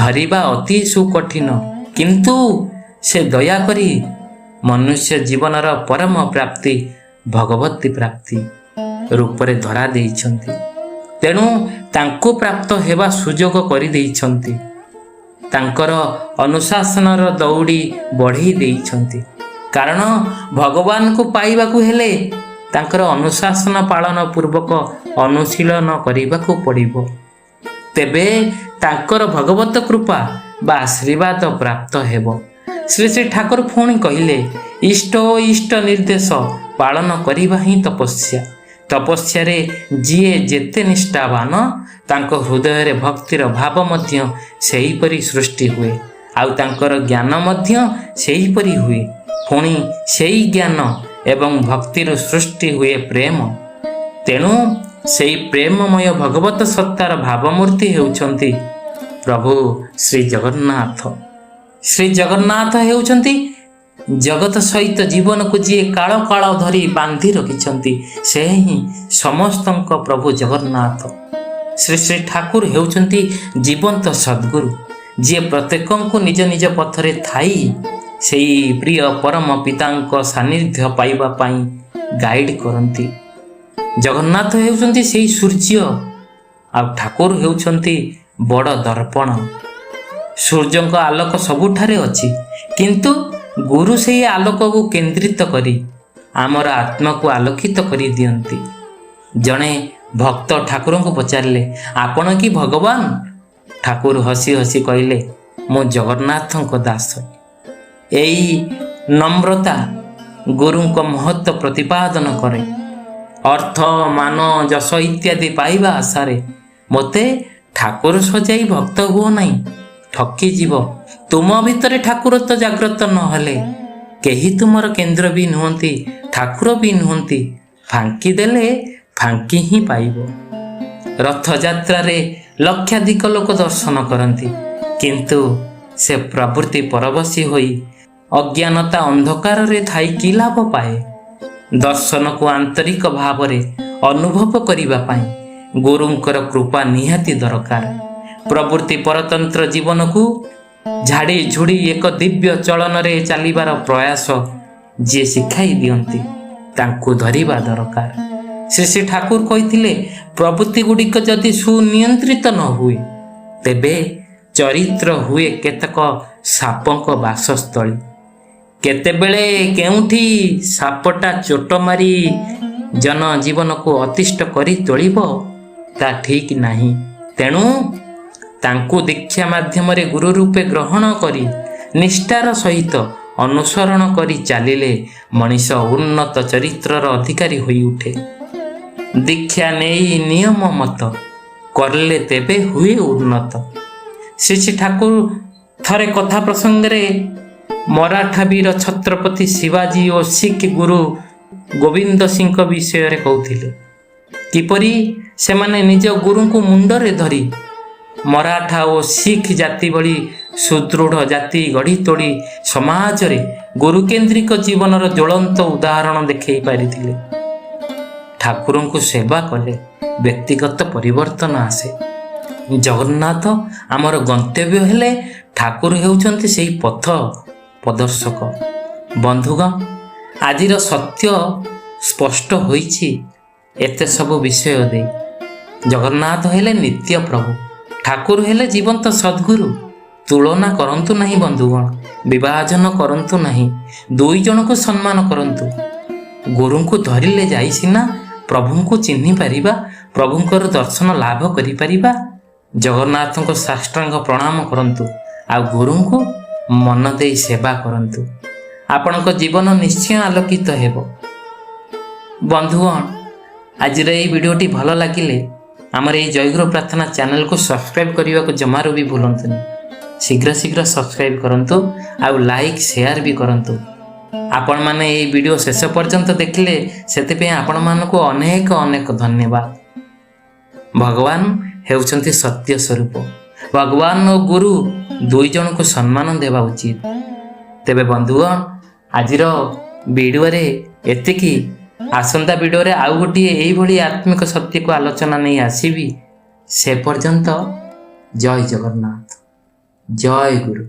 ଧରିବା ଅତି ସୁକଠିନ, କିନ୍ତୁ ସେ ଦୟାକରି ମନୁଷ୍ୟ ଜୀବନର ପରମ ପ୍ରାପ୍ତି ଭଗବତୀ ପ୍ରାପ୍ତି ରୂପରେ ଧରା ଦେଇଛନ୍ତି। ତେଣୁ ତାଙ୍କୁ ପ୍ରାପ୍ତ ହେବା ସୁଯୋଗ କରିଦେଇଛନ୍ତି। ତାଙ୍କର ଅନୁଶାସନର ଦୌଡ଼ି ବଢ଼େଇ ଦେଇଛନ୍ତି। କାରଣ ଭଗବାନଙ୍କୁ ପାଇବାକୁ ହେଲେ ତାଙ୍କର ଅନୁଶାସନ ପାଳନ ପୂର୍ବକ ଅନୁଶୀଳନ କରିବାକୁ ପଡ଼ିବ। ତେବେ ତାଙ୍କର ଭଗବତ କୃପା ବା ଆଶୀର୍ବାଦ ପ୍ରାପ୍ତ ହେବ। ଶ୍ରୀ ଶ୍ରୀ ଠାକୁର ପୁଣି କହିଲେ ଇଷ୍ଟ ଓ ଇଷ୍ଟ ନିର୍ଦ୍ଦେଶ ପାଳନ କରିବା ହିଁ ତପସ୍ୟା। ତପସ୍ୟାରେ ଯିଏ ଯେତେ ନିଷ୍ଠାବାନ, ତାଙ୍କ ହୃଦୟରେ ଭକ୍ତିର ଭାବ ମଧ୍ୟ ସେହିପରି ସୃଷ୍ଟି ହୁଏ, ଆଉ ତାଙ୍କର ଜ୍ଞାନ ମଧ୍ୟ ସେହିପରି ହୁଏ। ପୁଣି ସେଇ ଜ୍ଞାନ ଏବଂ ଭକ୍ତିରୁ ସୃଷ୍ଟି ହୁଏ ପ୍ରେମ। ତେଣୁ ସେଇ ପ୍ରେମମୟ ଭଗବତ ସତ୍ତାର ଭାବମୂର୍ତ୍ତି ହେଉଛନ୍ତି ପ୍ରଭୁ ଶ୍ରୀ ଜଗନ୍ନାଥ। ଶ୍ରୀ ଜଗନ୍ନାଥ ହେଉଛନ୍ତି ଜଗତ ସହିତ ଜୀବନକୁ ଯିଏ କାଳ କାଳ ଧରି ବାନ୍ଧି ରଖିଛନ୍ତି, ସେ ହିଁ ସମସ୍ତଙ୍କ ପ୍ରଭୁ ଜଗନ୍ନାଥ। ଶ୍ରୀ ଶ୍ରୀ ଠାକୁର ହେଉଛନ୍ତି ଜୀବନ୍ତ ସଦ୍ଗୁରୁ, ଯିଏ ପ୍ରତ୍ୟେକଙ୍କୁ ନିଜ ନିଜ ପଥରେ ଥାଇ ସେହି ପ୍ରିୟ ପରମ ପିତାଙ୍କ ସାନ୍ନିଧ୍ୟ ପାଇବା ପାଇଁ ଗାଇଡ୍ କରନ୍ତି। ଜଗନ୍ନାଥ ହେଉଛନ୍ତି ସେହି ସୂର୍ଯ୍ୟ, ଆଉ ଠାକୁର ହେଉଛନ୍ତି ବଡ଼ ଦର୍ପଣ। ସୂର୍ଯ୍ୟଙ୍କ ଆଲୋକ ସବୁଠାରେ ଅଛି, କିନ୍ତୁ ଗୁରୁ ସେହି ଆଲୋକକୁ କେନ୍ଦ୍ରିତ କରି ଆମର ଆତ୍ମାକୁ ଆଲୋକିତ କରିଦିଅନ୍ତି। ଜଣେ ଭକ୍ତ ଠାକୁରଙ୍କୁ ପଚାରିଲେ, ଆପଣ କି ଭଗବାନ? ଠାକୁର ହସି ହସି କହିଲେ, ମୁଁ ଜଗନ୍ନାଥଙ୍କ ଦାସ। ଏଇ ନମ୍ରତା ଗୁରୁଙ୍କ ମହତ୍ଵ ପ୍ରତିପାଦନ କରେ। ଅର୍ଥ, ମାନ, ଯଶ ଇତ୍ୟାଦି ପାଇବା ଆଶାରେ ମୋତେ ଠାକୁର ସଜାଇ ଭକ୍ତ ହୁଅ ନାହିଁ, ଠକିଯିବ। ତୁମ ଭିତରେ ଠାକୁର ତ ଜାଗ୍ରତ ନହେଲେ କେହି ତୁମର କେନ୍ଦ୍ର ବି ନୁହନ୍ତି, ଠାକୁର ବି ନୁହନ୍ତି। ଫାଙ୍କି ଦେଲେ ଫାଙ୍କି ହିଁ ପାଇବ। ରଥଯାତ୍ରାରେ ଲକ୍ଷାଧିକ ଲୋକ ଦର୍ଶନ କରନ୍ତି, କିନ୍ତୁ ସେ ପ୍ରବୃତ୍ତି ପରବଶୀ ହୋଇ ଅଜ୍ଞାନତା ଅନ୍ଧକାରରେ ଥାଇ କି ଲାଭ ପାଏ? ଦର୍ଶନକୁ ଆନ୍ତରିକ ଭାବରେ ଅନୁଭବ କରିବା ପାଇଁ ଗୁରୁଙ୍କର କୃପା ନିହାତି ଦରକାର। ପ୍ରବୃତ୍ତି ପରତନ୍ତ୍ର ଜୀବନକୁ ଝାଡ଼ି ଝୁଡ଼ି ଏକ ଦିବ୍ୟ ଚଳନରେ ଚାଲିବାର ପ୍ରୟାସ ଯିଏ ଶିଖାଇ ଦିଅନ୍ତି, ତାଙ୍କୁ ଧରିବା ଦରକାର। ଶ୍ରୀ ଠାକୁର କହିଥିଲେ, ପ୍ରବୃତ୍ତି ଗୁଡ଼ିକ ଯଦି ସୁନିୟନ୍ତ୍ରିତ ନ ହୁଏ, ତେବେ ଚରିତ୍ର ହୁଏ କେତେକ ସାପଙ୍କ ବାସସ୍ଥଳୀ। କେତେବେଳେ କେଉଁଠି ସାପଟା ଚୋଟ ମାରି ଜନଜୀବନକୁ ଅତିଷ୍ଠ କରି ତୋଳିବ, ତା ଠିକ୍ ନାହିଁ। ତେଣୁ ତାଙ୍କୁ ଦୀକ୍ଷା ମାଧ୍ୟମରେ ଗୁରୁ ରୂପେ ଗ୍ରହଣ କରି ନିଷ୍ଠାର ସହିତ ଅନୁସରଣ କରି ଚାଲିଲେ ମଣିଷ ଉନ୍ନତ ଚରିତ୍ରର ଅଧିକାରୀ ହୋଇ ଉଠେ। ଦୀକ୍ଷା ନେଇ ନିୟମ ମତ କରିଲେ ତେବେ ହୁଏ ଉନ୍ନତ। ଶ୍ରୀ ଠାକୁର ଥରେ କଥା ପ୍ରସଙ୍ଗରେ ମରାଠା ବୀର ଛତ୍ରପତି ଶିବାଜୀ ଓ ଶିଖ ଗୁରୁ ଗୋବିନ୍ଦ ସିଂଙ୍କ ବିଷୟରେ କହୁଥିଲେ, କିପରି ସେମାନେ ନିଜ ଗୁରୁଙ୍କୁ ମୁଣ୍ଡରେ ଧରି ମରାଠା ଓ ଶିଖ ଜାତି ଭଳି ସୁଦୃଢ଼ ଜାତି ଗଢ଼ି ତୋଳି ସମାଜରେ ଗୁରୁକେନ୍ଦ୍ରିକ ଜୀବନର ଜ୍ୱଳନ୍ତ ଉଦାହରଣ ଦେଖାଇ ପାରିଥିଲେ। ଠାକୁରଙ୍କୁ ସେବା କଲେ ବ୍ୟକ୍ତିଗତ ପରିବର୍ତ୍ତନ ଆସେ। ଜଗନ୍ନାଥ ଆମର ଗନ୍ତବ୍ୟ ହେଲେ ଠାକୁର ହେଉଛନ୍ତି ସେହି ପଥ ପ୍ରଦର୍ଶକ। ବନ୍ଧୁଗଣ, ଆଜିର ସତ୍ୟ ସ୍ପଷ୍ଟ ହୋଇଛି ଏତେ ସବୁ ବିଷୟ ଦେଇ। ଜଗନ୍ନାଥ ହେଲେ ନିତ୍ୟ ପ୍ରଭୁ, ଠାକୁର ହେଲେ ଜୀବନ୍ତ ସଦ୍ଗୁରୁ। ତୁଳନା କରନ୍ତୁ ନାହିଁ ବନ୍ଧୁଗଣ, ବିଭାଜନ କରନ୍ତୁ ନାହିଁ, ଦୁଇ ଜଣଙ୍କୁ ସମ୍ମାନ କରନ୍ତୁ। ଗୁରୁଙ୍କୁ ଧରିଲେ ଯାଇ ସିନା ପ୍ରଭୁଙ୍କୁ ଚିହ୍ନି ପାରିବା, ପ୍ରଭୁଙ୍କର ଦର୍ଶନ ଲାଭ କରିପାରିବା। ଜଗନ୍ନାଥଙ୍କ ସାଷ୍ଟାଙ୍ଗ ପ୍ରଣାମ କରନ୍ତୁ, ଆଉ ଗୁରୁଙ୍କୁ ମନ ଦେଇ ସେବା କରନ୍ତୁ। ଆପଣଙ୍କ ଜୀବନ ନିଶ୍ଚୟ ଆଲୋକିତ ହେବ। ବନ୍ଧୁଗଣ, ଆଜିର ଏହି ଭିଡ଼ିଓଟି ଭଲ ଲାଗିଲେ ଆମର ଏହି ଜୟଗୁରୁ ପ୍ରାର୍ଥନା ଚ୍ୟାନେଲକୁ ସବସ୍କ୍ରାଇବ୍ କରିବାକୁ ଜମାରୁ ବି ଭୁଲନ୍ତୁନି। ଶୀଘ୍ର ସବସ୍କ୍ରାଇବ୍ କରନ୍ତୁ, ଆଉ ଲାଇକ୍ ସେୟାର ବି କରନ୍ତୁ। ଆପଣମାନେ ଏହି ଭିଡ଼ିଓ ଶେଷ ପର୍ଯ୍ୟନ୍ତ ଦେଖିଲେ, ସେଥିପାଇଁ ଆପଣମାନଙ୍କୁ ଅନେକ ଅନେକ ଧନ୍ୟବାଦ। ଭଗବାନ ହେଉଛନ୍ତି ସତ୍ୟ ସ୍ୱରୂପ। ଭଗବାନ ଓ ଗୁରୁ ଦୁଇ ଜଣଙ୍କୁ ସମ୍ମାନ ଦେବା ଉଚିତ। ତେବେ ବନ୍ଧୁଗଣ, ଆଜିର ଭିଡ଼ିଓରେ ଏତିକି। ଆସନ୍ତା ଭିଡ଼ିଓରେ ଆଉ ଗୋଟିଏ ଏଇଭଳି ଆତ୍ମିକ ସତ୍ୟକୁ ଆଲୋଚନା ନେଇ ଆସିବି। ସେ ପର୍ଯ୍ୟନ୍ତ ଜୟ ଜଗନ୍ନାଥ, ଜୟ ଗୁରୁ।